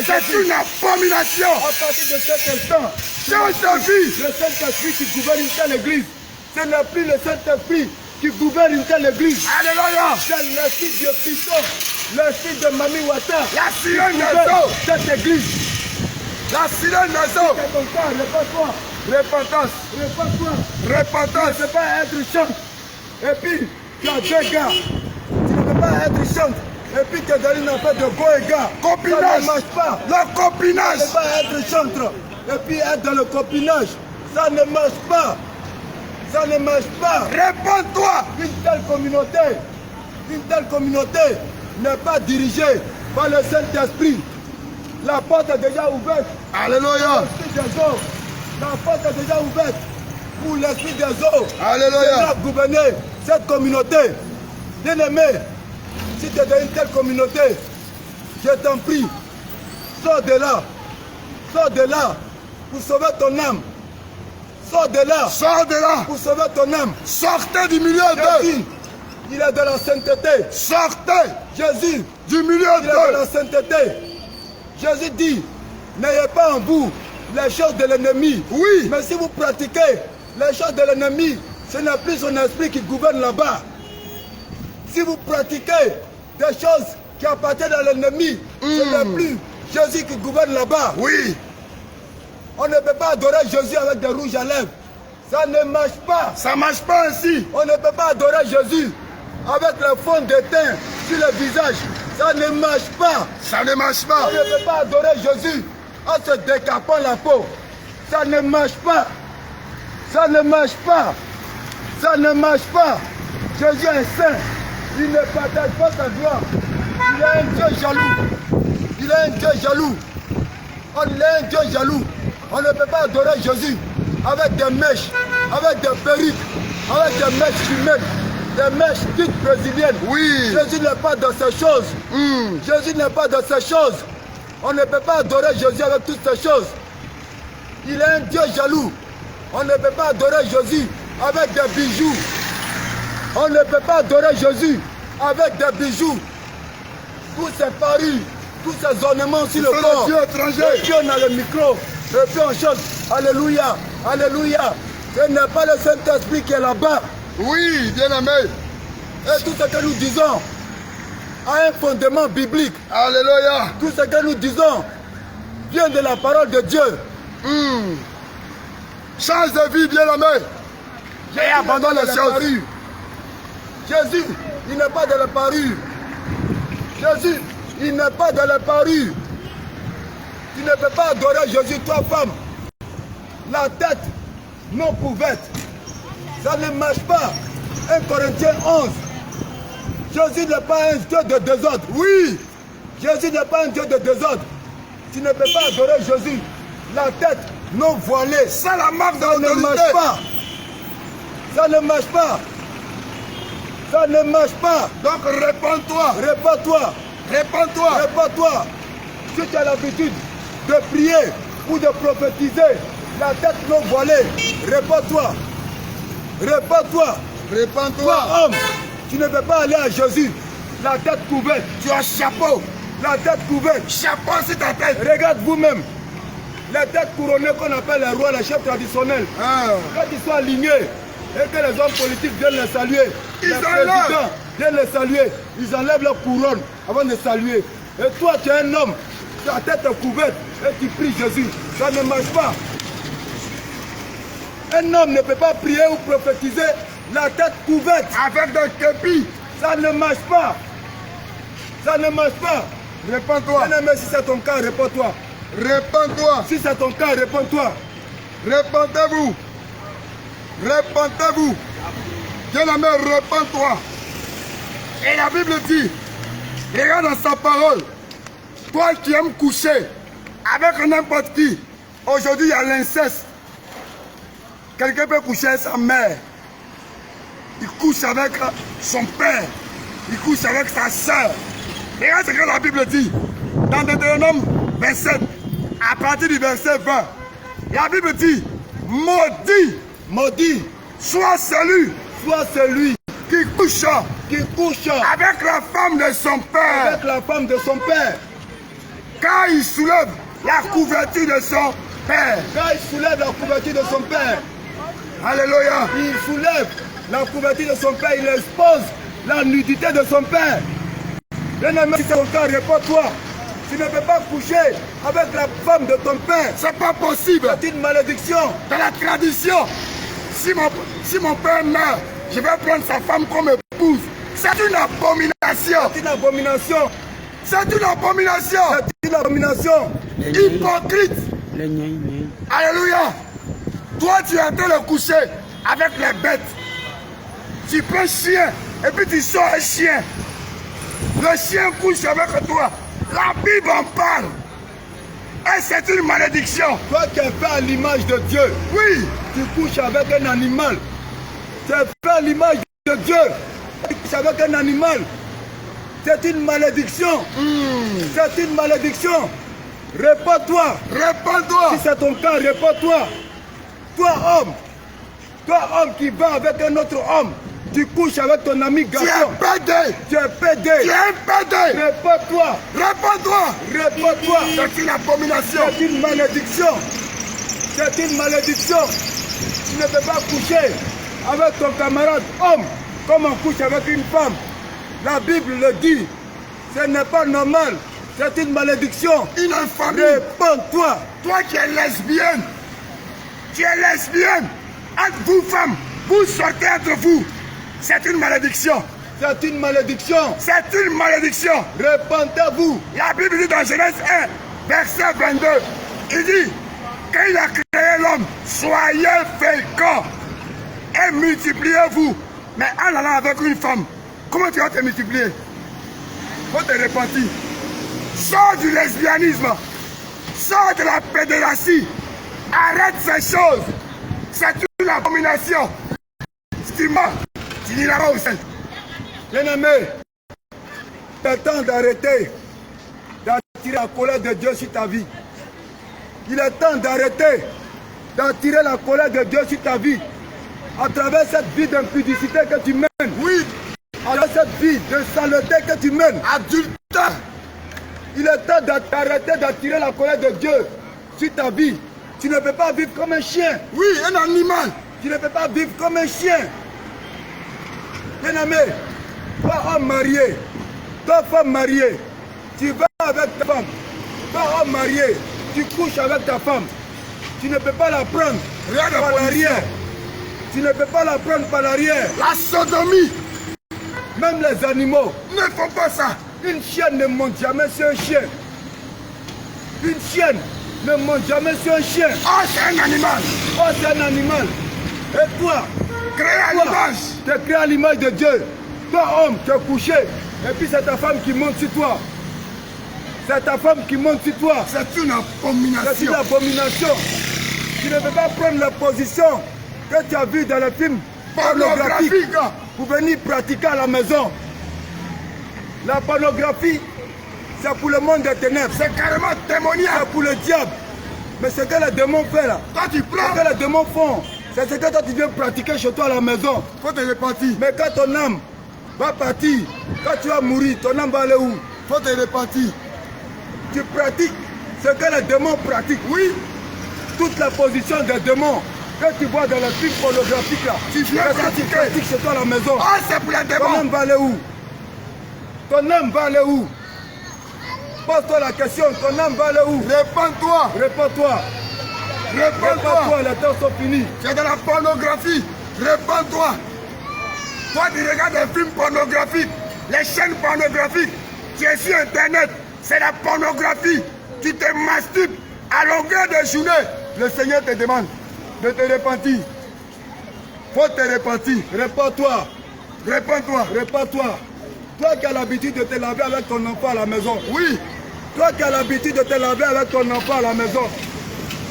C'est une abomination. À partir de cet instant, Change ta vie. le Saint-Esprit qui gouverne une telle église, ce n'est plus le Saint-Esprit qui gouverne une telle église. Alléluia. C'est l'esprit de Piston, l'esprit de Mami Wata La qui sirène des gouverne eaux. cette église. La sirène des eaux. C'est comme ça, réponds-toi, Repentance. réponds-toi. Tu Repentance. ne peux pas être chante. Et puis, tu as 2 gars. Tu ne peux pas être chante. Et puis, tu es dans une affaire de go et gars. Copinage. Ça ne marche pas. Le Tu copinage. ne peux pas être chantre. Et puis, être dans le copinage. Ça ne marche pas. Ça ne marche pas. Réponds-toi. Une telle communauté n'est pas dirigée par le Saint-Esprit. La porte est déjà ouverte. Alléluia. L'esprit des eaux. La porte est déjà ouverte pour l'esprit des eaux. Alléluia. De gouverner cette communauté. Bien-aimé, si tu es dans une telle communauté, je t'en prie, sors de là. Sors de là pour sauver ton âme. Sors de là Sors de là. pour sauver ton âme. Sortez du milieu Jésus, d'eux. il est dans la sainteté. Sortez Jésus, du milieu il est dans d'eux. la sainteté. Jésus dit, n'ayez pas en vous les choses de l'ennemi. Oui. Mais si vous pratiquez les choses de l'ennemi, ce n'est plus son esprit qui gouverne là-bas. Si vous pratiquez des choses qui appartiennent à l'ennemi, ce n'est plus Jésus qui gouverne là-bas. Oui. On ne peut pas adorer Jésus avec des rouges à lèvres. Ça ne marche pas. Ça ne marche pas ainsi. On ne peut pas adorer Jésus avec le fond de teint sur le visage. Ça ne marche pas. Ça ne marche On pas. ne peut pas adorer Jésus en se décapant la peau. Ça ne marche pas. Ça ne marche pas. Ça ne marche pas. Jésus est saint. Il ne partage pas sa gloire. Il est un Dieu jaloux. Il est un Dieu jaloux. Il est un Dieu jaloux. On ne peut pas adorer Jésus avec des mèches, avec des perruques, avec des mèches humaines, des mèches dites brésiliennes. Oui. Jésus n'est pas dans ces choses. Jésus n'est pas dans ces choses. On ne peut pas adorer Jésus avec toutes ces choses. Il est un Dieu jaloux. On ne peut pas adorer Jésus avec des bijoux. On ne peut pas adorer Jésus avec des bijoux. Tous ces paris tous ces ornements sur le sont corps. des dieux étrangers. Et puis on a le micro, et puis on chante Alléluia, Alléluia. Ce n'est pas le Saint-Esprit qui est là-bas. Oui, bien-aimé. Et tout ce que nous disons a un fondement biblique. Alléluia. Tout ce que nous disons vient de la parole de Dieu. Change de vie, bien-aimé. Et abandonne les choses. Jésus, il n'est pas dans la parure. Jésus, il n'est pas dans la parure. Tu ne peux pas adorer Jésus, toi femme. La tête non couverte. Ça ne marche pas. 1 Corinthiens 11. Jésus n'est pas un Dieu de désordre. Oui, Jésus n'est pas un Dieu de désordre. Tu ne peux pas adorer Jésus. La tête non voilée. C'est la marque de Ça ne marche l'autorité. pas. Ça ne marche pas. Ça ne marche pas. Donc répands-toi. Répands-toi. Répands-toi. Répands-toi. Si tu as l'habitude de prier ou de prophétiser, la tête non voilée, répands-toi. Répands-toi. Répands-toi. Toi, homme, tu ne peux pas aller à Jésus, la tête couverte. Tu as chapeau. La tête couverte. Chapeau sur ta tête. Regarde vous-même. Les têtes couronnées qu'on appelle les rois, les chefs traditionnels. Quand ils sont alignés et que les hommes politiques viennent les saluer, Ils les enlèvent. présidents viennent les saluer, ils enlèvent leur couronne avant de saluer. Et toi, tu es un homme, ta tête est couverte et tu pries Jésus. Ça ne marche pas. Un homme ne peut pas prier ou prophétiser la tête couverte. Avec des képis. Ça ne marche pas. Ça ne marche pas. Répands-toi. Bien-aimé, si c'est ton cas, réponds-toi. Répands-toi. Si c'est ton cas, réponds-toi. Répentez-vous. Répentez-vous. Bien-aimé, répands-toi. Et la Bible dit, regarde dans sa parole, toi qui aimes coucher avec n'importe qui, aujourd'hui il y a l'inceste. Quelqu'un peut coucher avec sa mère. Il couche avec son père. Il couche avec sa soeur. Regarde ce que la Bible dit. Dans Deutéronome 27, à partir du verset 20, la Bible dit, maudit, Maudit soit celui soit celui qui couche qui couche avec la femme de son père, avec la femme de son père, car il soulève la couverture de son père. car il soulève la couverture de son père. Alléluia. Il soulève la couverture de son père, il expose la nudité de son père. Bien-aimé, si c'est ton cas, réponds-toi. Tu ne peux pas coucher avec la femme de ton père. C'est pas possible. C'est une malédiction. Dans la tradition, si mon père meurt, je vais prendre sa femme comme épouse. C'est une abomination. C'est une abomination. C'est une abomination. C'est une abomination. Hypocrite. Alléluia. Toi, tu es en train de coucher avec les bêtes. Tu prends un chien et puis tu sors un chien. Le chien couche avec toi. La Bible en parle. Et c'est une malédiction. Toi qui es fait à l'image de Dieu, Oui. tu couches avec un animal. Tu es fait à l'image de Dieu. Tu couches avec un animal. C'est une malédiction. C'est une malédiction. Réponds-toi. Répands-toi. Si c'est ton cas, réponds-toi. Toi homme qui va avec un autre homme, tu couches avec ton ami Tu es garçon. pédé. Tu es pédé. Tu es un pédé. Réponds-toi. Répands-toi. Réponds-toi. C'est une abomination. C'est une malédiction. C'est une malédiction. Tu ne peux pas coucher avec ton camarade homme comme on couche avec une femme. La Bible le dit. Ce n'est pas normal. C'est une malédiction. Une infamie. Réponds-toi. Toi qui es lesbienne. Tu es lesbienne. Entre vous femmes, vous sortez entre vous. C'est une malédiction. C'est une malédiction. C'est une malédiction. Répentez-vous. La Bible dit dans Genèse 1, verset 22, il dit, quand il a créé l'homme, soyez féconds et multipliez-vous. Mais en allant avec une femme, comment tu vas te multiplier? Il faut te repentir. Sors du lesbianisme. Sors de la pédérastie. Arrête ces choses. C'est une abomination. Si tu mens, tu n'iras pas au ciel. Bien-aimé, il est temps d'arrêter d'attirer la colère de Dieu sur ta vie. Il est temps d'arrêter d'attirer la colère de Dieu sur ta vie à travers cette vie d'impudicité que tu mènes. Oui, À travers cette vie de saleté que tu mènes. adultère. Il est temps d'arrêter d'attirer la colère de Dieu sur ta vie. Tu ne peux pas vivre comme un chien. Oui, un animal. Tu ne peux pas vivre comme un chien. Bien-aimé, toi homme marié, toi femme mariée, tu vas avec ta femme. Toi homme marié, tu couches avec ta femme. Tu ne peux pas la prendre par l'arrière. Tu ne peux pas la prendre par l'arrière. La sodomie. Même les animaux ne font pas ça. Une chienne ne monte jamais sur un chien. Une chienne ne monte jamais sur un chien. Oh, c'est un animal. Oh, c'est un animal. Et toi, créé à l'image. Tu es créé à l'image de Dieu. Toi, homme, tu es couché. Et puis c'est ta femme qui monte sur toi. C'est ta femme qui monte sur toi. C'est une abomination. C'est une abomination. Tu ne peux pas prendre la position que tu as vue dans le film pornographique pour venir pratiquer à la maison. La pornographie, c'est pour le monde des ténèbres. C'est carrément démoniaque. C'est pour le diable. Mais ce que les démons font là, toi tu prends. Ce que les démons font, c'est ce que toi tu viens pratiquer chez toi à la maison. Faut te repartir. Mais quand ton âme va partir, quand tu vas mourir, ton âme va aller où? Faut te repartir. Tu pratiques ce que les démons pratiquent. Oui. Toute la position des démons que tu vois dans le film pornographique là, tu viens pratiquer. Tu pratiques chez toi à la maison. Ah, c'est pour les démons. Ton âme va aller où? Ton âme va aller où? Pose-toi la question, ton âme va aller où? Réponds-toi. Réponds-toi. Réponds-toi, les temps sont finis. C'est de la pornographie. Réponds-toi. Toi, tu regardes des films pornographiques, les chaînes pornographiques. Tu es sur Internet, c'est la pornographie. Tu te masturbes à longueur de journée. Le Seigneur te demande de te repentir. Faut te repentir. Réponds-toi. Réponds-toi. Réponds-toi. Toi qui as l'habitude de te laver avec ton enfant à la maison. Oui. Toi qui as l'habitude de te laver avec ton enfant à la maison.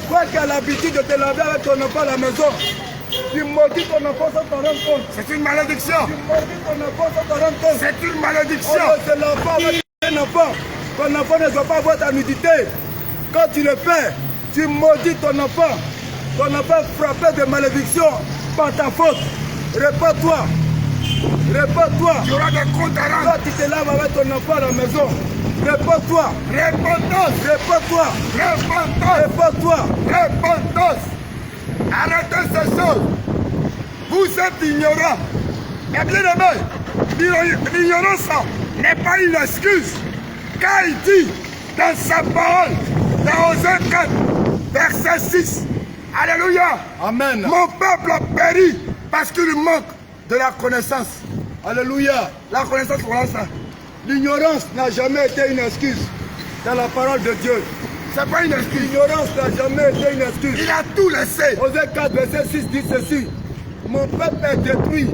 Toi qui as l'habitude de te laver avec ton enfant à la maison. Tu maudis ton enfant sans t'en rendre compte. C'est une malédiction. Tu maudis ton enfant sans t'en rendre compte. C'est une malédiction. C'est l'enfant avec un enfant. Ton enfant ne doit pas avoir ta nudité. Quand tu le fais, tu maudis ton enfant. Ton enfant frappé de malédiction par ta faute. Réponds-toi. Réponds-toi. Tu auras des comptes à rendre. Toi, tu te laves avec ton enfant à la maison. Réponds-toi. Repentance. Réponds-toi. Repentance. Réponds-toi. Repentance. Arrêtez ces choses. Vous êtes ignorants. Mais bien aimé, l'ignorance n'est pas une excuse. Car il dit dans sa parole, dans Osée 4, verset 6. Alléluia. Amen. Mon peuple a péri parce qu'il manque de la connaissance. Alléluia. La connaissance, voilà ça. L'ignorance n'a jamais été une excuse dans la parole de Dieu. C'est pas une excuse. L'ignorance n'a jamais été une excuse. Il a tout laissé. Osée 4, verset 6 dit ceci. Mon peuple est détruit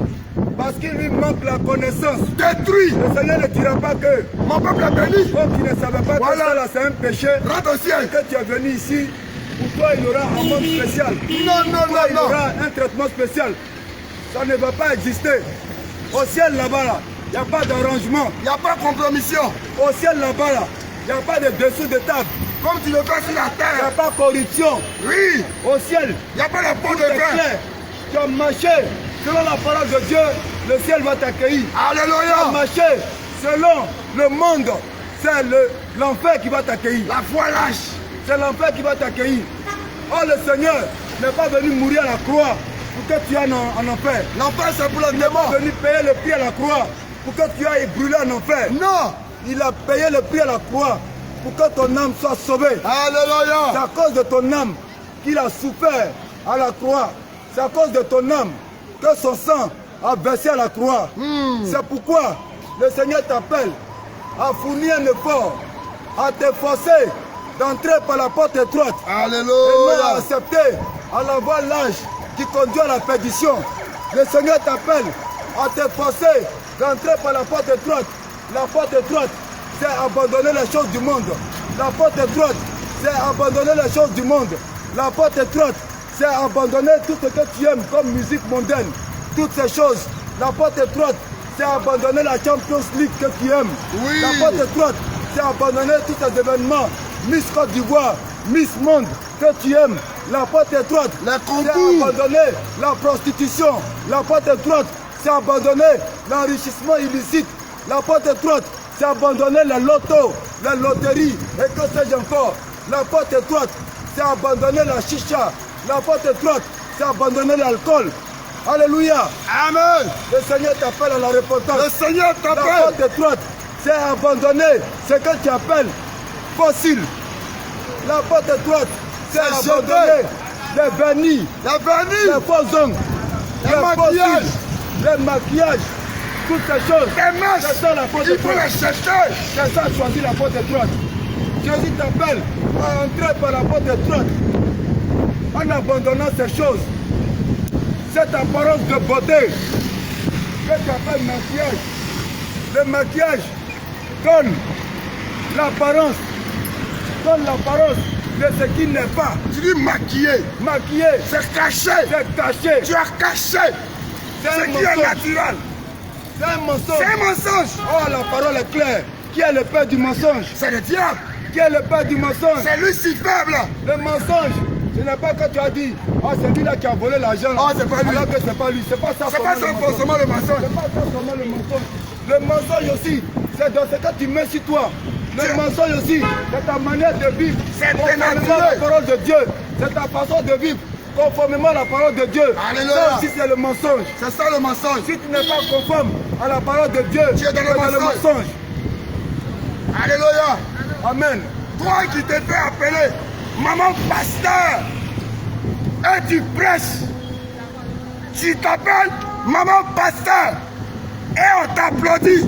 parce qu'il lui manque la connaissance. Détruit. Le Seigneur ne dira pas que mon peuple est béni. Comme tu ne savais pas voilà. Que ça là c'est un péché. Rentre au ciel. Que tu es venu ici, pour toi il y aura un monde spécial. Non, non, toi, il y non. aura un traitement spécial. Ça ne va pas exister. Au ciel là-bas, là, il n'y a pas d'arrangement. Il n'y a pas de compromission. Au ciel là-bas, là, il n'y a pas de dessous de table. Comme tu le fais sur la terre. Il n'y a pas de corruption. Oui. Au ciel, il n'y a pas de pot de vin. Tu as marché selon la parole de Dieu, le ciel va t'accueillir. Alléluia. Tu as marché selon le monde, c'est l'enfer qui va t'accueillir. La foi lâche. C'est l'enfer qui va t'accueillir. Oh, le Seigneur n'est pas venu mourir à la croix pour que tu ailles en enfer. L'enfer, c'est pour le démon. Il n'est pas venu payer le prix à la croix pour que tu ailles brûler en enfer. Non. Il a payé le prix à la croix pour que ton âme soit sauvée. Alléluia. C'est à cause de ton âme qu'il a souffert à la croix. C'est à cause de ton âme que son sang a versé à la croix. C'est pourquoi le Seigneur t'appelle à fournir un effort, à t'efforcer d'entrer par la porte étroite. Alléluia. Et non à accepter à la voie large qui conduit à la perdition. Le Seigneur t'appelle à t'efforcer d'entrer par la porte étroite. La porte étroite, c'est abandonner les choses du monde. La porte étroite, c'est abandonner les choses du monde. La porte étroite, c'est abandonner tout ce que tu aimes comme musique mondaine. Toutes ces choses. La porte étroite, c'est abandonner la Champions League que tu aimes. Oui. La porte étroite, c'est abandonner tous ces événements. Miss Côte d'Ivoire, Miss Monde que tu aimes. La porte étroite, c'est abandonner la prostitution. La porte étroite, c'est abandonner l'enrichissement illicite. La porte étroite, c'est abandonner le loto. la loterie et que sais-je encore. La porte étroite, c'est abandonner la chicha. La porte étroite, c'est abandonner l'alcool. Alléluia. Amen. Le Seigneur t'appelle à la repentance. Le Seigneur La t'appelle. porte étroite, c'est abandonner ce que tu appelles fossile. La porte étroite, c'est abandonner les vernis, La vanille. les faux ongles, Le les maquillage. fossiles, les maquillages, toutes ces choses. Les masques. C'est ça la porte Il faut étroite. les chercher. C'est ça, choisir la porte étroite. Jésus t'appelle à entrer par la porte étroite en abandonnant ces choses. Cette apparence de beauté que tu appelles maquillage. Le maquillage donne l'apparence de ce qui n'est pas. Tu dis maquillé. Maquillé, C'est caché. c'est caché. Tu as caché C'est ce un qui est mensonge. naturel. C'est un mensonge. C'est un mensonge. Oh, la parole est claire. Qui est le père du mensonge? C'est le diable. Qui est le père du mensonge? C'est Lucifer là. Le mensonge, ce n'est pas que tu as dit, ah c'est lui là qui a volé l'argent. Ah, c'est pas lui. Alors que c'est pas lui, c'est pas ça. C'est pas ça forcément le mensonge. C'est pas ça seulement le mensonge. Le mensonge aussi, c'est dans ce que tu mets sur toi. Le mensonge aussi, c'est ta manière de vivre. C'est conformément à dénaturé. la parole de Dieu. C'est ta façon de vivre conformément à la parole de Dieu. Alléluia. Ça aussi c'est le mensonge. C'est ça le mensonge. Si tu n'es pas conforme à la parole de Dieu, Tu es dans le mensonge. mensonge. Alléluia. Amen. Toi qui t'es fait appeler maman pasteur et tu prêches, tu t'appelles maman pasteur et on t'applaudit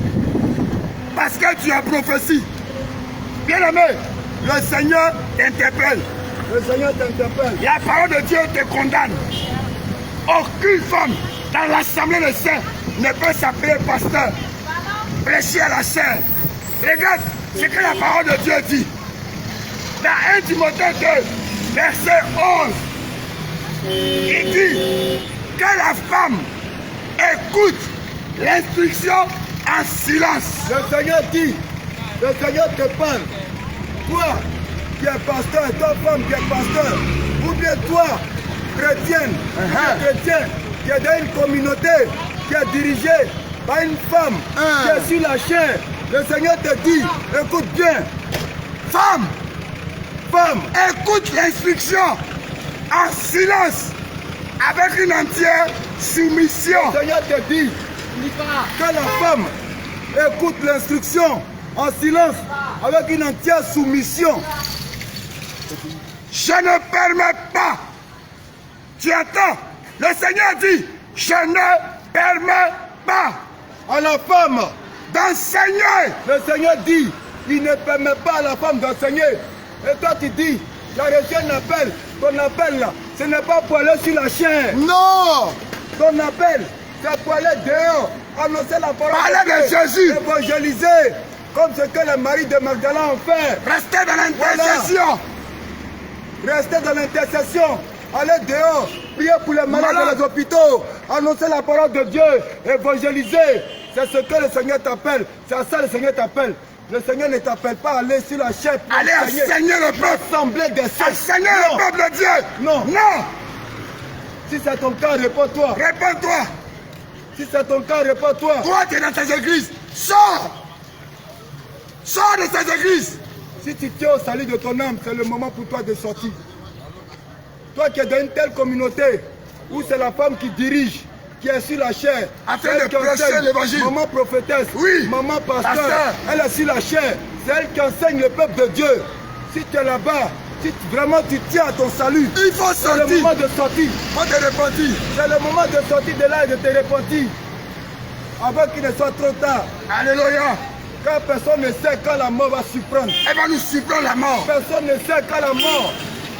parce que tu as prophétie. Bien aimé, le Seigneur t'interpelle. Le Seigneur t'interpelle. La parole de Dieu te condamne. Aucune femme dans l'assemblée des saints ne peut s'appeler pasteur. Prêcher à la chair. Regarde ce que la parole de Dieu dit. Dans 1 Timothée 2, verset 11, il dit que la femme écoute l'instruction en silence. Le Seigneur dit, le Seigneur te parle. Toi qui es pasteur, toi femme qui es pasteur, ou bien toi, chrétienne, chrétien, qui est dans une communauté qui est dirigée par une femme qui est sur la chair. Le Seigneur te dit, écoute bien, Femme, femme, écoute l'instruction en silence avec une entière soumission. le Seigneur te dit que la femme écoute l'instruction en silence avec une entière soumission. Je ne permets pas. Tu entends? Le Seigneur dit, je ne permets pas À la femme, d'enseigner. le Seigneur dit, il ne permet pas à la femme d'enseigner. Et toi tu dis, la reçu un appel, ton appel là, ce n'est pas pour aller sur la chair. Non. Ton appel, c'est pour aller dehors, annoncer la parole Parler de Dieu, Jésus. évangéliser, comme ce que les maris de Magdala ont fait. Restez dans l'intercession. Rester dans l'intercession, aller dehors, prier pour les malades Malade. dans les hôpitaux, annoncer la parole de Dieu, évangéliser. C'est ce que le Seigneur t'appelle. C'est à ça que le Seigneur t'appelle. Le Seigneur ne t'appelle pas à aller sur la chair pour Allez enseigner le peuple. assembler des saints. Enseigner Non. le peuple de Dieu. Non. Non. Si c'est ton cas, réponds-toi. Réponds-toi. Si c'est ton cas, réponds-toi. Toi, tu es dans ces églises. Sors. Sors de ces églises. Si tu tiens au salut de ton âme, c'est le moment pour toi de sortir. Toi qui es dans une telle communauté où c'est la femme qui dirige, qui est sur la chair, Afin c'est elle de qui prêcher enseigne. l'évangile. Maman prophétesse, Oui. maman pasteur, Pasteur. elle est sur la chair, c'est elle qui enseigne le peuple de Dieu. Si tu es là-bas, si vraiment tu tiens à ton salut, Il faut c'est le sortir. moment de sortir. Faut te repentir. C'est le moment de sortir de là et de te repentir. Avant qu'il ne soit trop tard. Alléluia. Car personne ne sait quand la mort va surprendre. Elle va nous surprendre la mort. Personne ne sait quand la mort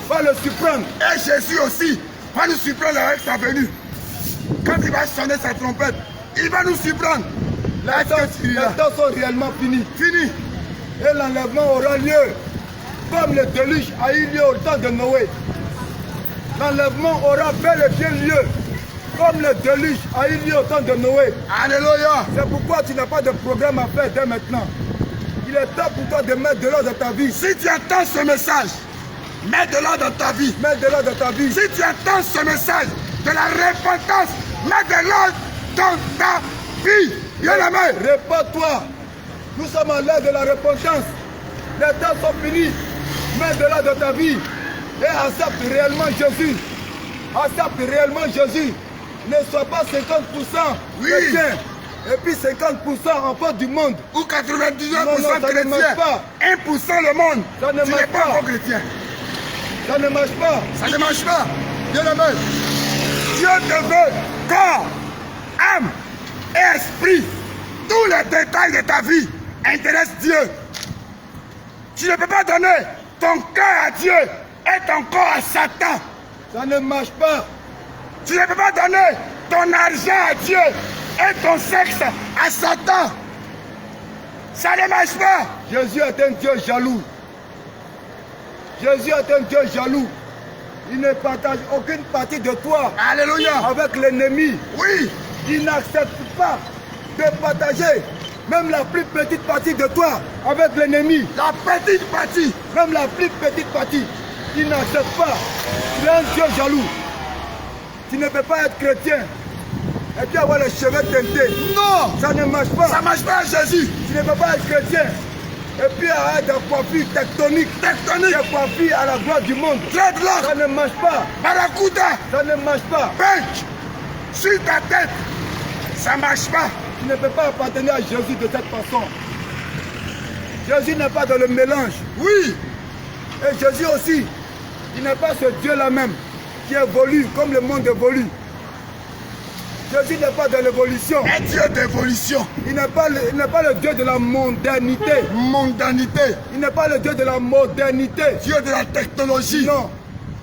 va le surprendre. Et Jésus aussi va nous surprendre avec sa venue. Quand il va sonner sa trompette, il va nous surprendre. Les temps sont réellement finis. Fini. Et l'enlèvement aura lieu comme le déluge a eu lieu au temps de Noé. L'enlèvement aura bel et bien lieu comme le déluge a eu lieu au temps de Noé. Alléluia. C'est pourquoi tu n'as pas de programme à faire dès maintenant. Il est temps pour toi de mettre de l'ordre dans ta vie. Si tu entends ce message, mets de l'ordre dans ta vie. Mets de l'ordre dans ta vie. Si tu entends ce message de la repentance, mets de l'ordre dans ta vie. Bien aimé. Répands-toi. Nous sommes à l'heure de la repentance. Les temps sont finis. Mets de là dans ta vie et accepte réellement Jésus. Accepte réellement Jésus. Ne sois pas 50% chrétien et puis 50% enfant du monde. Ou 99% ça chrétien. ne marche pas. 1% le monde. Ça ne Tu marche n'es pas pas. encore chrétien. Ça ne marche pas. Ça ne marche pas. Bien-aimé. Dieu te veut corps, âme et esprit. Tous les détails de ta vie intéressent Dieu. Tu ne peux pas donner ton cœur à Dieu et ton corps à Satan. Ça ne marche pas. Tu ne peux pas donner ton argent à Dieu et ton sexe à Satan. Ça ne marche pas. Jésus est un Dieu jaloux. Jésus est un Dieu jaloux. Il ne partage aucune partie de toi Alléluia. avec l'ennemi. Oui. Il n'accepte pas de partager même la plus petite partie de toi avec l'ennemi. La petite partie. Même la plus petite partie. Il n'accepte pas. Il est un Dieu jaloux. Tu ne peux pas être chrétien et puis avoir les cheveux teintés. Non. Ça ne marche pas. Ça ne marche pas, Jésus. Tu ne peux pas être chrétien et puis avoir des coiffures tectoniques. Tectonique. Des coiffures à la gloire du monde. Dreadlock. Ça ne marche pas. Barracuda. Ça ne marche pas. Bench. Sur ta tête. Ça ne marche pas. Tu ne peux pas appartenir à Jésus de cette façon. Jésus n'est pas dans le mélange. Oui. Et Jésus aussi, il n'est pas ce Dieu-là même qui évolue comme le monde évolue. Jésus n'est pas dans l'évolution. Un Dieu d'évolution. Il n'est pas le Dieu de la modernité. Mondanité. Il n'est pas le Dieu de la modernité. Dieu de la technologie. Non.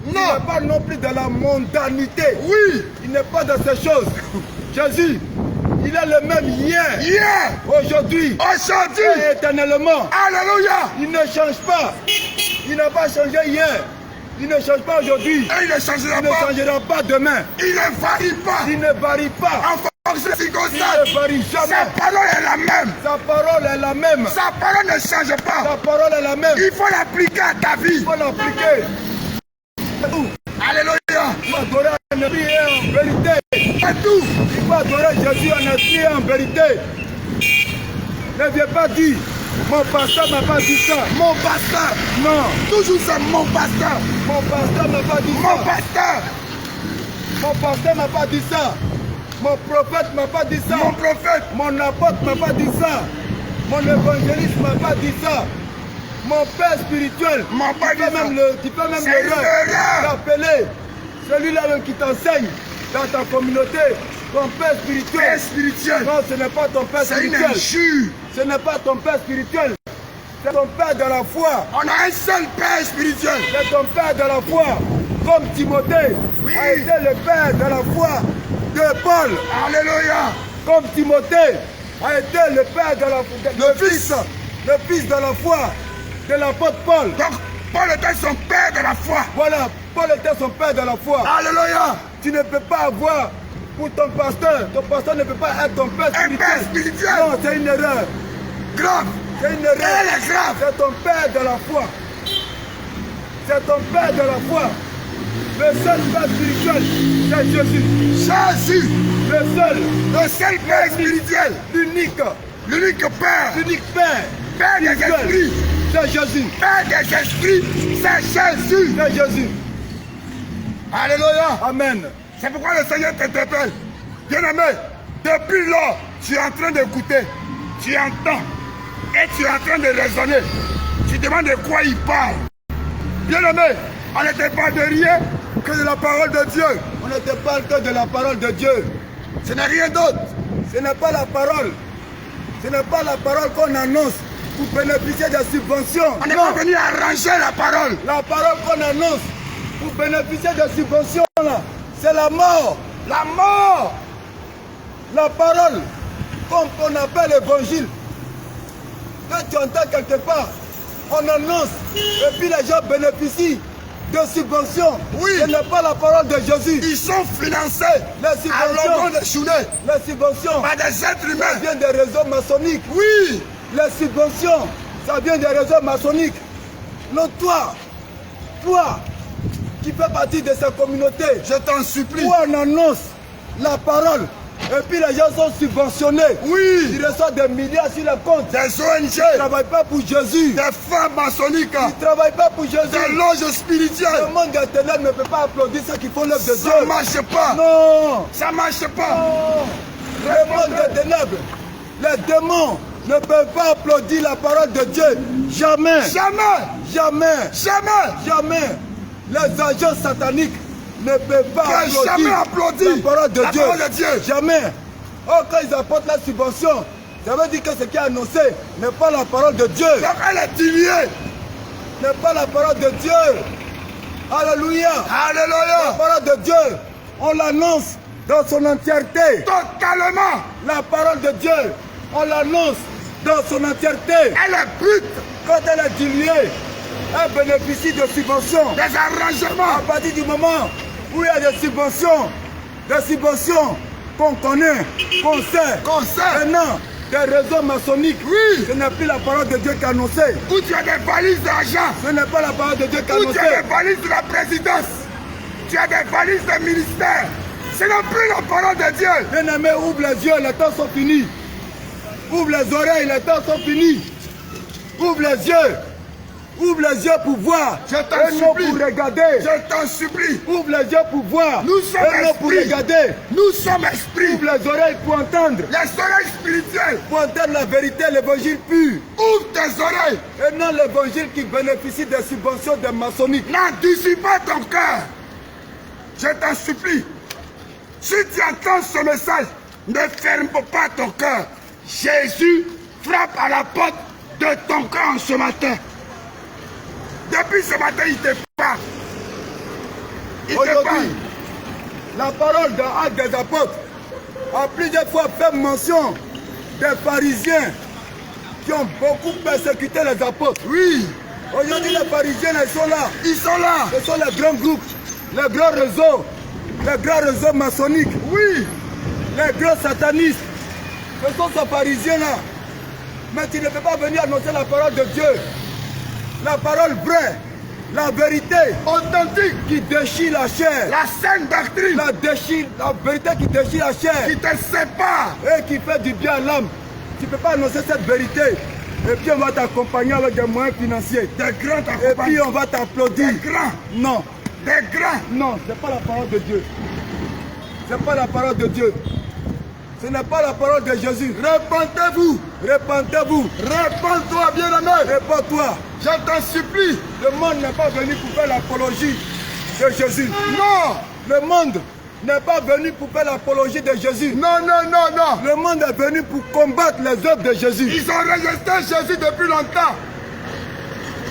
Il n'est pas non plus de la mondanité. Oui. Il n'est pas dans ces choses. Jésus, il est le même hier, Hier. aujourd'hui Aujourd'hui. et éternellement. Alléluia. Il ne change pas. Il n'a pas changé hier. Il ne change pas aujourd'hui. Et il ne changera Il ne pas. changera pas demain. Il ne varie pas. Il ne varie pas. En fonction des Il circonstances. ne varie Sa jamais. parole est la même. Sa parole est la même. Sa parole ne change pas. Sa parole est la même. Il faut l'appliquer à ta vie. Il faut l'appliquer. Alléluia. Il faut adorer en esprit et en vérité. C'est tout. Il faut adorer Jésus en esprit et en vérité. Ne viens pas dire, mon pasteur m'a pas dit ça. Mon pasteur. Non, Toujours c'est mon pasteur. mon pasteur m'a pas dit Mon ça. pasteur. Mon pasteur m'a pas dit ça. Mon prophète m'a pas dit ça. Mon prophète. Mon apôtre m'a pas dit ça. Mon évangéliste m'a pas dit ça. Mon père spirituel, M'a pas dit ça. tu peux même C'est une erreur. l'appeler. Celui-là même qui t'enseigne dans ta communauté, ton père spirituel. Père spirituel. Non, ce n'est pas ton père C'est une spirituel. injure. Ce n'est pas ton père spirituel. C'est ton père de la foi. On a un seul Père spirituel. C'est ton père de la foi. Comme Timothée Oui. a été le père de la foi de Paul. Alléluia. Comme Timothée a été le père de la foi. Le fils de la foi de l'apôtre Paul. Donc, Paul était son Père de la foi. Voilà, Paul était son père de la foi. Alléluia. Tu ne peux pas avoir pour ton pasteur ne peut pas être ton père Un spirituel. Père spirituel. Non, c'est une erreur. Grave. C'est une erreur. Elle est grave. C'est ton père de la foi. C'est ton père de la foi. Le seul père spirituel, c'est Jésus. Jésus. Le seul Père spirituel. l'unique Père. l'unique père. Père des spirituel, esprits. c'est Jésus. Père des esprits, c'est Jésus. C'est Jésus. Alléluia. Amen. C'est pourquoi le Seigneur t'interpelle. Bien-aimé, depuis lors, tu es en train d'écouter, tu entends et tu es en train de raisonner. Tu demandes de quoi il parle. Bien-aimé, on ne te parle de rien que de la parole de Dieu. On ne te parle que de la parole de Dieu. Ce n'est rien d'autre. Ce n'est pas la parole. Ce n'est pas la parole qu'on annonce pour bénéficier des subventions. On n'est Non. pas venu arranger la parole. La parole qu'on annonce pour bénéficier des subventions, là, c'est la mort. La mort. La parole, comme on appelle l'évangile. Quand tu entends quelque part, on annonce et puis les gens bénéficient de subventions. Oui. Ce n'est pas la parole de Jésus. Ils sont financés Les à subventions, longueur de journée les subventions, par des êtres ça humains. vient des réseaux maçonniques. Oui. Les subventions, ça vient des réseaux maçonniques. Non, toi, qui fais partie de cette communauté, Je t'en supplie. toi on annonce la parole Et puis les gens sont subventionnés. Oui. Ils reçoivent des milliards sur le compte. Des ONG. Ils ne travaillent pas pour Jésus. Des femmes maçonniques. Ils ne travaillent pas pour Jésus. Des loges spirituelles. Le monde des ténèbres ne peut pas applaudir ceux qui font l'œuvre de Dieu. Ça ne marche pas. Non. Ça ne marche pas. Non. Le monde des ténèbres, les démons ne peuvent pas applaudir la parole de Dieu. Jamais. Jamais. Jamais. Jamais. Jamais. Les agents sataniques ne peuvent pas applaudir la parole de Dieu. Jamais. Oh, quand ils apportent la subvention, ça veut dire que ce qui est annoncé n'est pas la parole de Dieu. Donc elle est diluée. N'est pas la parole de Dieu. Alléluia. Alléluia. La parole de Dieu, on l'annonce dans son entièreté. Totalement. La parole de Dieu, on l'annonce dans son entièreté. Elle est brute. Quand elle est diluée, elle bénéficie de subventions. Des arrangements. À partir du moment où il y a des subventions qu'on connaît, qu'on sait. Maintenant, des réseaux maçonniques. Oui. Ce n'est plus la parole de Dieu qui est annoncée. Où tu as des valises d'argent. Ce n'est pas la parole de Dieu qui est Où annoncée. tu as des valises de la présidence. Tu as des valises de ministère. Ce n'est plus la parole de Dieu. Bien-aimé, ouvre les yeux, les temps sont finis. Ouvre les oreilles, les temps sont finis. Ouvre les yeux. Ouvre les yeux pour voir. Je t'en et non supplie. pour regarder. Je t'en supplie. Ouvre les yeux pour voir. Nous sommes et non pour esprits. regarder. Nous sommes esprits. Ouvre les oreilles pour entendre. Les oreilles spirituelles. Pour entendre la vérité, l'évangile pur. Ouvre tes oreilles. Et non l'évangile qui bénéficie des subventions des maçonniques. N'endurcis pas ton cœur. Je t'en supplie. Si tu entends ce message, ne ferme pas ton cœur. Jésus frappe à la porte de ton cœur ce matin. Depuis ce matin, il te parle. Il te parle. Aujourd'hui, la parole dans Actes des Apôtres a plusieurs fois fait mention des pharisiens qui ont beaucoup persécuté les apôtres. Oui. Aujourd'hui, les pharisiens, ils sont là. Ils sont là. Ce sont les grands groupes, les grands réseaux maçonniques. Oui. Les grands satanistes. Ce sont ces pharisiens-là. Mais tu ne peux pas venir annoncer la parole de Dieu. La parole vraie, la vérité Authentique. qui déchire la chair. La sainte doctrine. La vérité qui déchire la chair. Qui te sépare. Et qui fait du bien à l'âme. Tu ne peux pas annoncer cette vérité. Et puis on va t'accompagner avec des moyens financiers. Des grands Et t'accompagnent. puis on va t'applaudir. Des grands. Non, Des grands. non, ce n'est pas la parole de Dieu. Ce n'est pas la parole de Dieu. Ce n'est pas la parole de Jésus. Repentez-vous. Repentez-vous. Repends-toi, bien-aimé. Repends-toi. Je t'en supplie. Le monde n'est pas venu pour faire l'apologie de Jésus. Non. Le monde n'est pas venu pour faire l'apologie de Jésus. Non, non, non, non. Le monde est venu pour combattre les œuvres de Jésus. Ils ont rejeté Jésus depuis longtemps.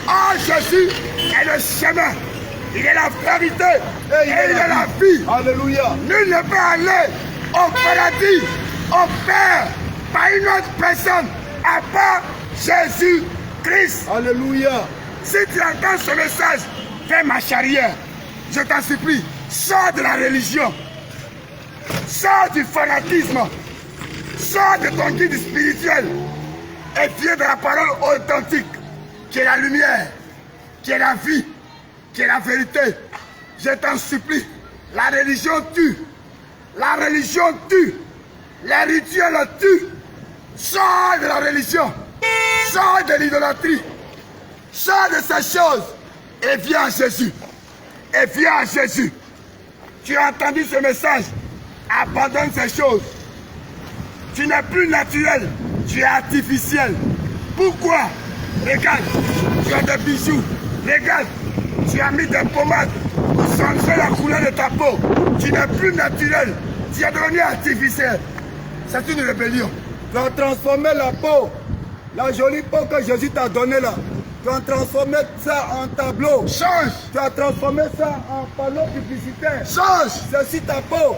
Ah, Jésus est le chemin. Il est la vérité. Et il est la vie. Alléluia. Nul ne peut aller au paradis, au Père, par une autre personne, à part Jésus-Christ. Alléluia. Si tu entends ce message, fais marche arrière. Je t'en supplie, sors de la religion. Sors du fanatisme. Sors de ton guide spirituel. Et viens de la parole authentique, qui est la lumière, qui est la vie, qui est la vérité. Je t'en supplie, la religion tue. La religion tue. Les rituels tuent. Sors de la religion. Sors de l'idolâtrie. Sors de ces choses. Et viens à Jésus. Et viens à Jésus. Tu as entendu ce message. Abandonne ces choses. Tu n'es plus naturel. Tu es artificiel. Pourquoi? Regarde, tu as des bijoux. Regarde, tu as mis des pommades pour changer la couleur de ta peau. Tu n'es plus naturel. Tu es devenu artificiel. C'est une rébellion. Tu as transformé la peau, la jolie peau que Jésus t'a donnée là. Tu as transformé ça en tableau. Change. Tu as transformé ça en panneau publicitaire. Change. C'est sur ta peau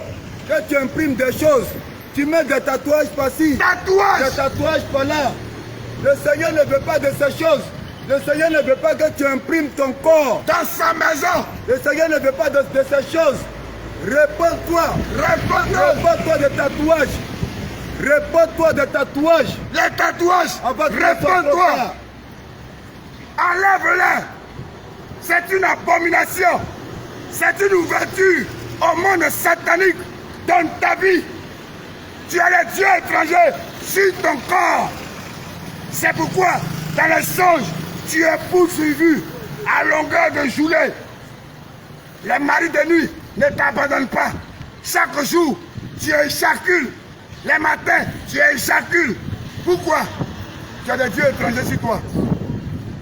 que tu imprimes des choses. Tu mets des tatouages par-ci, Tatouage. des tatouages par-là. Le Seigneur ne veut pas de ces choses. Le Seigneur ne veut pas que tu imprimes ton corps. Dans sa maison. Le Seigneur ne veut pas de ces choses. Réponds-toi. Réponds-toi des tatouages. Réponds-toi des tatouages. Les tatouages. Réponds-toi. Enlève-les. C'est une abomination. C'est une ouverture au monde satanique dans ta vie. Tu as les dieux étrangers sur ton corps. C'est pourquoi, dans les songes, tu es poursuivi à longueur de journée. Les maris de nuit ne t'abandonnent pas. Chaque jour, tu éjacules. Les matins, tu éjacules. Pourquoi? Tu as des dieux étrangers sur toi.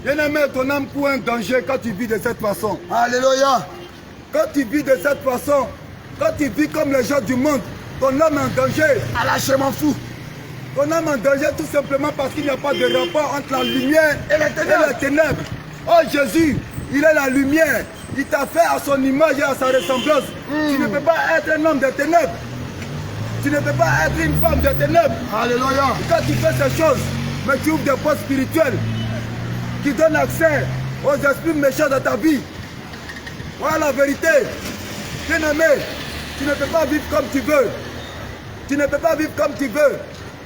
Bien-aimé, ton âme court un danger quand tu vis de cette façon. Alléluia. Quand tu vis de cette façon, quand tu vis comme les gens du monde, ton âme est en danger. Allah, je m'en fous. Ton âme est en danger tout simplement parce qu'il n'y a pas de rapport entre la lumière et les ténèbres. Oh Jésus, il est la lumière. Il t'a fait à son image et à sa ressemblance. Tu ne peux pas être un homme de ténèbres. Tu ne peux pas être une femme de ténèbres. Alléluia. Quand tu fais ces choses, mais tu ouvres des portes spirituelles qui donnent accès aux esprits méchants de ta vie. Voilà la vérité. Bien-aimé, tu ne peux pas vivre comme tu veux. Tu ne peux pas vivre comme tu veux.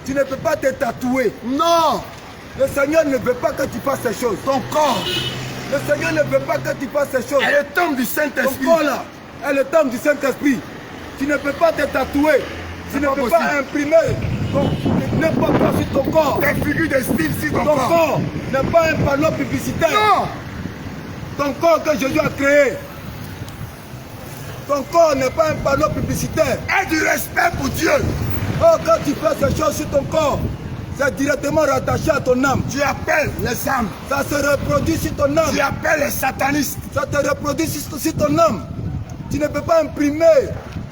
Tu ne peux pas te tatouer. Non. Le Seigneur ne veut pas que tu fasses ces choses. Ton corps. Le Seigneur ne veut pas que tu fasces ces choses. Et le temps du Saint-Esprit. Ton corps là est le temps du Saint-Esprit. Tu ne peux pas te tatouer. Tu ne peux pas imprimer n'importe quoi sur ton corps. Des figures de style sur ton Ton corps. corps n'est pas un panneau publicitaire. Non. Ton corps que Jésus a créé. Ton corps n'est pas un panneau publicitaire. Aie du respect pour Dieu. Oh, quand tu fais ces choses sur ton corps, c'est directement rattaché à ton âme. Tu appelles les âmes. Ça se reproduit sur ton âme. Tu appelles les satanistes. Ça te reproduit sur ton âme. Tu ne peux pas imprimer,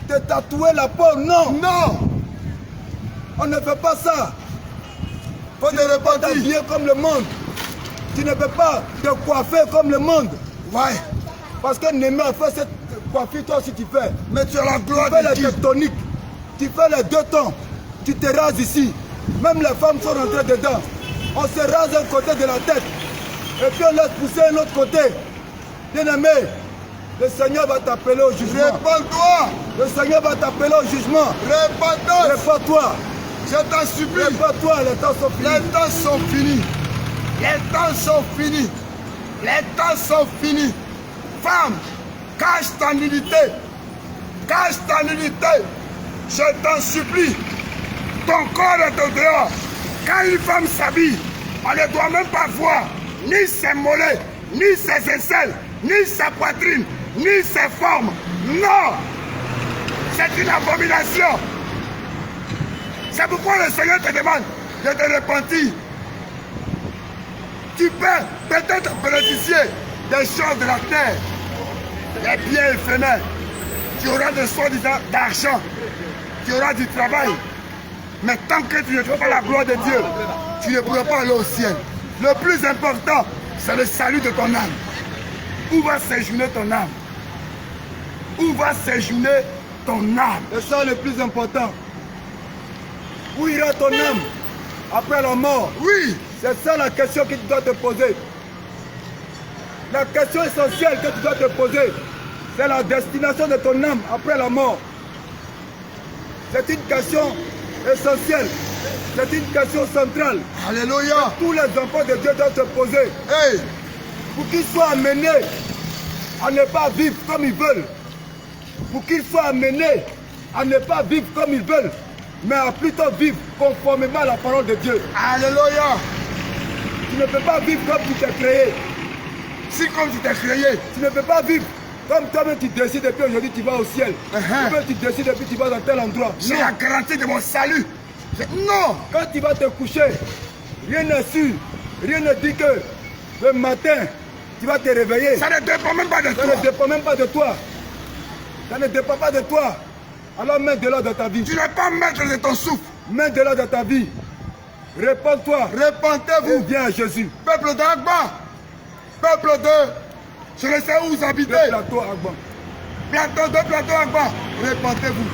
te tatouer la peau, non. Non. On ne fait pas ça. Faut te repentir. T'habiller comme le monde. Tu ne peux pas te coiffer comme le monde. Ouais. Parce que Néhémie a fait cette coiffure, toi aussi tu fais. Mais tu as la gloire Tu fais de les Dieu. tectoniques. Tu fais les deux tons. Tu te rases ici. Même les femmes sont rentrées dedans. On se rase un côté de la tête. Et puis on laisse pousser un autre côté. Bien-aimé, le Seigneur va t'appeler au jugement. Répands-toi. Le Seigneur va t'appeler au jugement. Répands-toi. Répands-toi. Je t'en supplie. Répands-toi, les temps sont finis. Les temps sont finis. Les temps sont finis. Les temps sont finis. Femme, cache ta nudité. Cache ta nudité. Je t'en supplie. Ton corps est au dehors. Quand une femme s'habille, on ne doit même pas voir ni ses mollets, ni ses aisselles, ni sa poitrine, ni ses formes. Non! C'est une abomination. C'est pourquoi le Seigneur te demande de te repentir. Tu peux peut-être bénéficier des choses de la terre, des biens éphémères. Tu auras des soi-disant d'argent, tu auras du travail. Mais tant que tu ne fais pas la gloire de Dieu, tu ne pourras pas aller au ciel. Le plus important, c'est le salut de ton âme. Où va séjourner ton âme? Où va séjourner ton âme? C'est ça le plus important. Où ira ton âme après la mort? Oui, C'est ça la question que tu dois te poser. La question essentielle que tu dois te poser, c'est la destination de ton âme après la mort. C'est une question essentielle. C'est une question centrale. alléluia. Tous les enfants de Dieu doivent se poser Hey, pour qu'ils soient amenés à ne pas vivre comme ils veulent. Pour qu'ils soient amenés à ne pas vivre comme ils veulent, mais à plutôt vivre conformément à la parole de Dieu. alléluia. Tu ne peux pas vivre comme tu t'es créé. Si comme tu t'es créé, Tu ne peux pas vivre comme toi-même tu décides et puis aujourd'hui tu vas au ciel. Toi-même tu décides et puis tu vas dans tel endroit. j'ai Non. la garantie de mon salut. Non, Quand tu vas te coucher, rien n'est sûr. Rien ne dit que le matin, tu vas te réveiller. ça ne dépend même pas de Ça toi. ne dépend même pas de toi. Ça ne dépend pas de toi. Alors mets de l'ordre dans ta vie. Tu n'es pas maître de ton souffle. Mets de l'ordre dans ta vie. Réponds-toi. Et Repentez-vous. viens à Jésus. Peuple d'Agba, peuple de... Je ne sais où vous habitez. Le plateau Agban. Plateau de plateau Agba. Repentez-vous.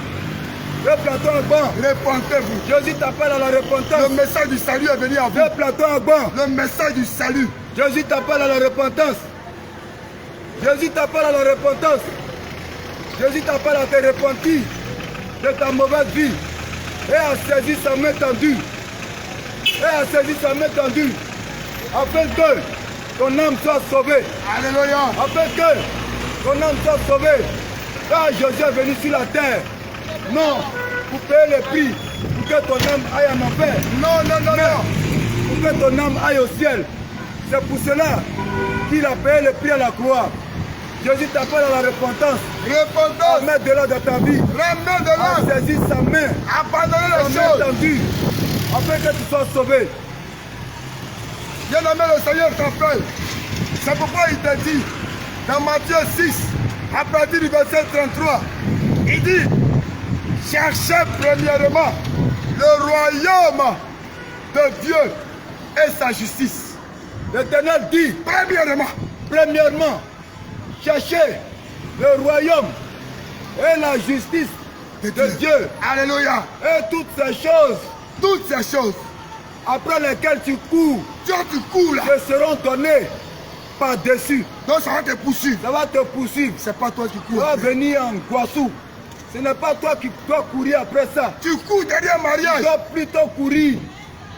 Le plateau Agban. Repentez-vous. Jésus t'appelle à la Le repentance. message du salut est venu à vous. Le plateau Agban. Le message du salut. Jésus t'appelle à la repentance. Jésus t'appelle à la repentance. Jésus t'appelle à te repentir de ta mauvaise vie et à saisir sa main tendue. Et à saisir sa main tendue afin que ton âme soit sauvée. Alléluia. Afin que ton âme soit sauvée. Car Jésus est venu sur la terre. Non, pour payer le prix, pour que ton âme aille en enfer. Non, non, non, non. Pour que ton âme aille au ciel. C'est pour cela qu'il a payé le prix à la croix. Jésus t'appelle à la repentance. Repentance. À mettre de l'ordre dans ta vie. Remets de À l'ordre. saisir sa main. Abandonner Sa les main choses. tendue. Afin que tu sois sauvé. Bien-aimé, le Seigneur t'appelle. C'est pourquoi il te dit, dans Matthieu 6, à partir du verset 33, il dit, cherchez premièrement le royaume de Dieu et sa justice. L'Éternel dit, premièrement, cherchez le royaume et la justice de Dieu. Alléluia. Et toutes ces choses après lesquelles tu cours, Tu cours là. te seront données par-dessus. Donc ça va te poursuivre. Ça va te poursuivre. C'est pas toi qui Tu cours. vas venir en Guassou. Ce n'est pas toi qui dois courir après ça. Tu cours derrière Tu mariage. dois plutôt courir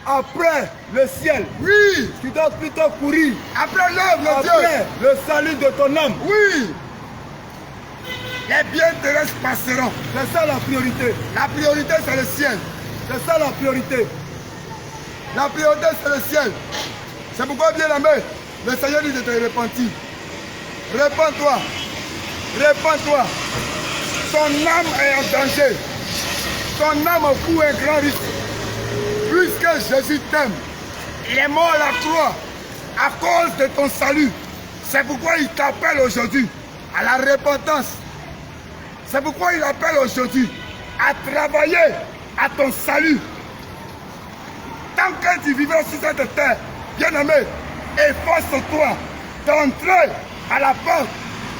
après le ciel. Oui. Tu dois plutôt courir Après l'œuvre de Dieu. après le salut de ton âme. Oui. Les biens terrestres passeront. C'est ça la priorité. La priorité, c'est le ciel. C'est ça la priorité. La priorité, c'est le ciel. C'est pourquoi, bien aimé, le Seigneur dit de te repentir. Repends-toi. Repends-toi. Ton âme est en danger. Ton âme court un grand risque. Puisque Jésus t'aime, il est mort à la croix à cause de ton salut. C'est pourquoi il t'appelle aujourd'hui à la repentance. C'est pourquoi il appelle aujourd'hui à travailler à ton salut. Tant que tu vivras sur cette terre, bien-aimé, efforce-toi d'entrer à la porte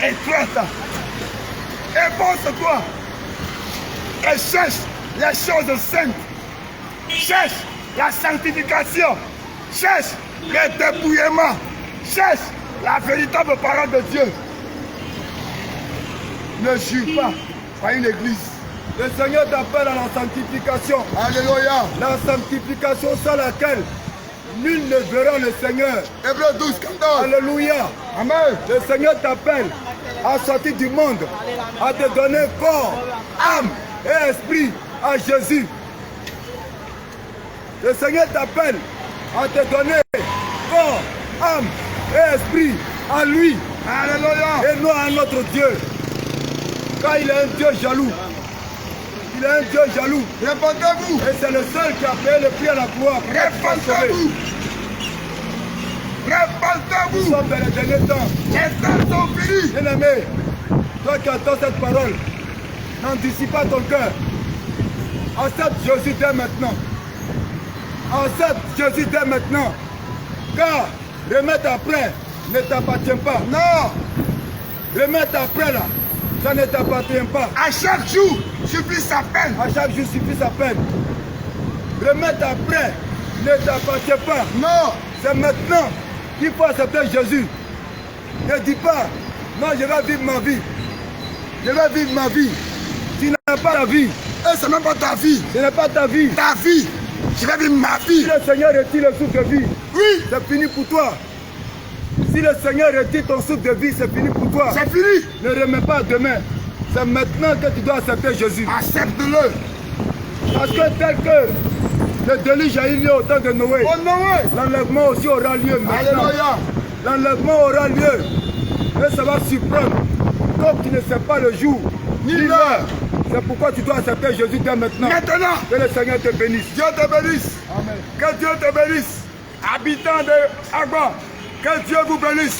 étroite. Efforce-toi et cherche les choses saintes. Cherche la sanctification. Cherche le dépouillement. Cherche la véritable parole de Dieu. Ne jure pas par une église. Le Seigneur t'appelle à la sanctification. Alléluia. La sanctification sans laquelle nul ne verra le Seigneur. Hébreux 12, 14. Alléluia. Amen. Le Seigneur t'appelle à sortir du monde, à te donner corps, âme et esprit à Jésus. Le Seigneur t'appelle à te donner corps, âme et esprit à lui. Alléluia. Et non à notre Dieu. Car il est un Dieu jaloux. Il est un Dieu jaloux. Répondez-vous. Et c'est le seul qui a payé le prix à la croix. Répondez-vous. Nous Répondez-vous. sommes dans les derniers temps. Les temps sont finis. Bien-aimé, toi qui entends cette parole, n'anticipe pas ton cœur. Accepte Jésus dès maintenant. Accepte Jésus dès maintenant. Car remettre après ne t'appartient pas. Non. Remettre après là, ça ne t'appartient pas. À chaque jour suffit sa peine. À chaque jour suffit sa peine. Remettre après ne t'appartient pas. Non. C'est maintenant qu'il faut accepter Jésus. Ne dis pas, non, je vais vivre ma vie. Je vais vivre ma vie. Tu n'as pas la vie. Et c'est même pas ta vie. Ce n'est pas ta vie. Ta vie. Je vais vivre ma vie. Si le Seigneur retire le souffle de vie, Oui. c'est fini pour toi. Si le Seigneur retire ton souffle de vie, c'est fini pour toi. C'est fini. Ne remets pas à demain. C'est maintenant que tu dois accepter Jésus. Accepte-le. Parce que tel que le déluge a eu lieu au temps de Noé, Oh Noé. l'enlèvement aussi aura lieu maintenant. Alléluia. L'enlèvement aura lieu. Et ça va surprendre. Comme tu ne sais pas le jour Ni l'heure. C'est pourquoi tu dois accepter Jésus dès maintenant. Maintenant. Que le Seigneur te bénisse. Dieu te bénisse. Amen. Que Dieu te bénisse. Habitants de Agba, que Dieu vous bénisse.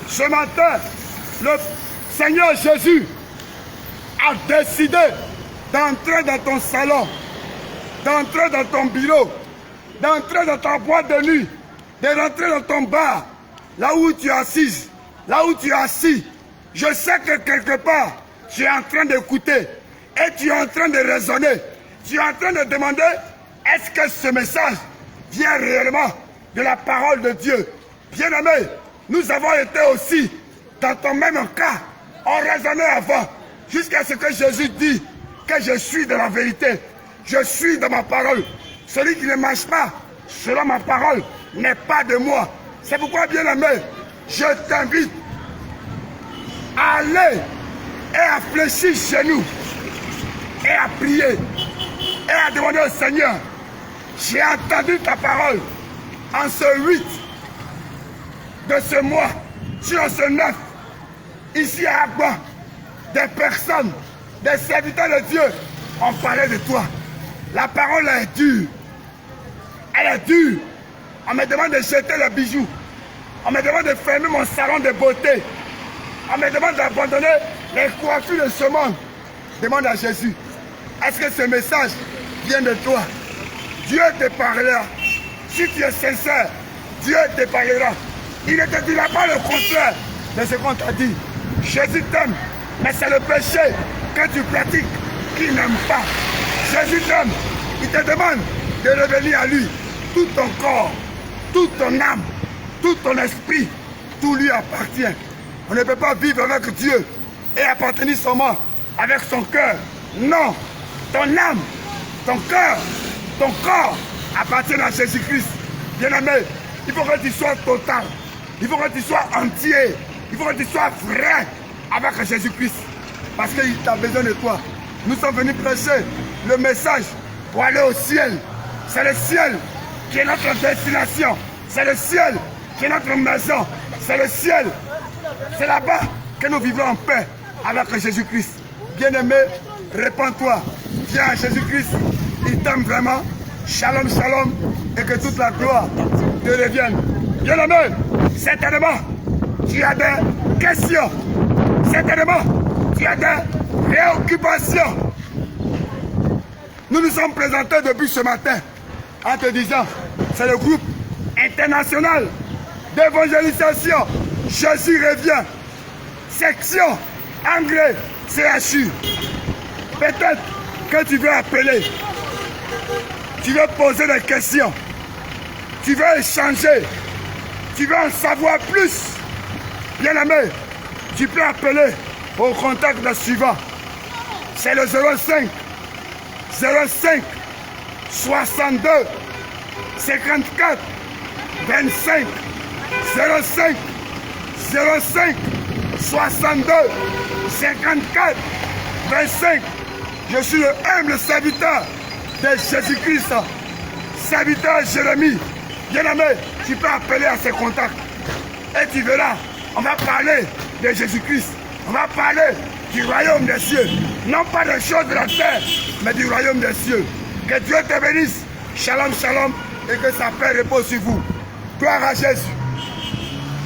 Ce matin, le Seigneur Jésus a décidé d'entrer dans ton salon, d'entrer dans ton bureau, d'entrer dans ta boîte de nuit, de rentrer dans ton bar, là où tu es assise, là où tu es assis. Je sais que quelque part, tu es en train d'écouter et tu es en train de raisonner. Tu es en train de demander, est-ce que ce message vient réellement de la parole de Dieu? Bien-aimé, nous avons été aussi dans ton même cas. On raisonnait avant, jusqu'à ce que Jésus dit que je suis de la vérité. Je suis de ma parole. Celui qui ne marche pas selon ma parole n'est pas de moi. C'est pourquoi, bien-aimé, je t'invite à aller et à fléchir chez nous et à prier. et a demandé au Seigneur, j'ai entendu ta parole en ce 8 de ce mois, sur ce 9, ici à Agba, des personnes, des serviteurs de Dieu ont parlé de toi. La parole est dure. Elle est dure. On me demande de jeter les bijoux. On me demande de fermer mon salon de beauté. On me demande d'abandonner les coiffures de ce monde. Demande à Jésus, est-ce que ce message vient de toi? Dieu te parlera. Si tu es sincère, Dieu te parlera. Il ne te dira pas le contraire de ce qu'on t'a dit. Jésus t'aime, mais c'est le péché que tu pratiques qu'il n'aime pas. Jésus t'aime, il te demande de revenir à lui. Tout ton corps, toute ton âme, tout ton esprit, tout lui appartient. On ne peut pas vivre avec Dieu et appartenir seulement avec son cœur. Non, ton âme, ton cœur, ton corps appartiennent à Jésus-Christ. Bien-aimé, il faut que tu sois total. Il faut que tu sois entier. Il faut que tu sois vrai avec Jésus-Christ. Parce qu'il a besoin de toi. Nous sommes venus prêcher le message pour aller au ciel. C'est le ciel qui est notre destination. C'est le ciel qui est notre maison. C'est le ciel. C'est là-bas que nous vivrons en paix avec Jésus-Christ. Bien-aimé, répands-toi. Viens à Jésus-Christ. Il t'aime vraiment. Shalom, shalom. Et que toute la gloire te revienne. Bien-aimé, certainement, tu as des questions. Certainement, tu as des préoccupations. Nous nous sommes présentés depuis ce matin en te disant, c'est le groupe international d'évangélisation. Jésus revient. Section Anglais CHU. Peut-être que tu veux appeler. Tu veux poser des questions. Tu veux échanger. Tu veux en savoir plus. Bien-aimé, tu peux appeler au contact suivant. C'est le 05 62 54 25 05 62 54 25. Je suis le humble serviteur de Jésus-Christ, serviteur Jérémie. Bien-aimé, tu peux appeler à ces contacts et tu verras, on va parler de Jésus-Christ. On va parler du royaume des cieux. Non pas des choses de la terre, mais du royaume des cieux. Que Dieu te bénisse. Shalom, shalom. Et que sa paix repose sur vous. Gloire à Jésus.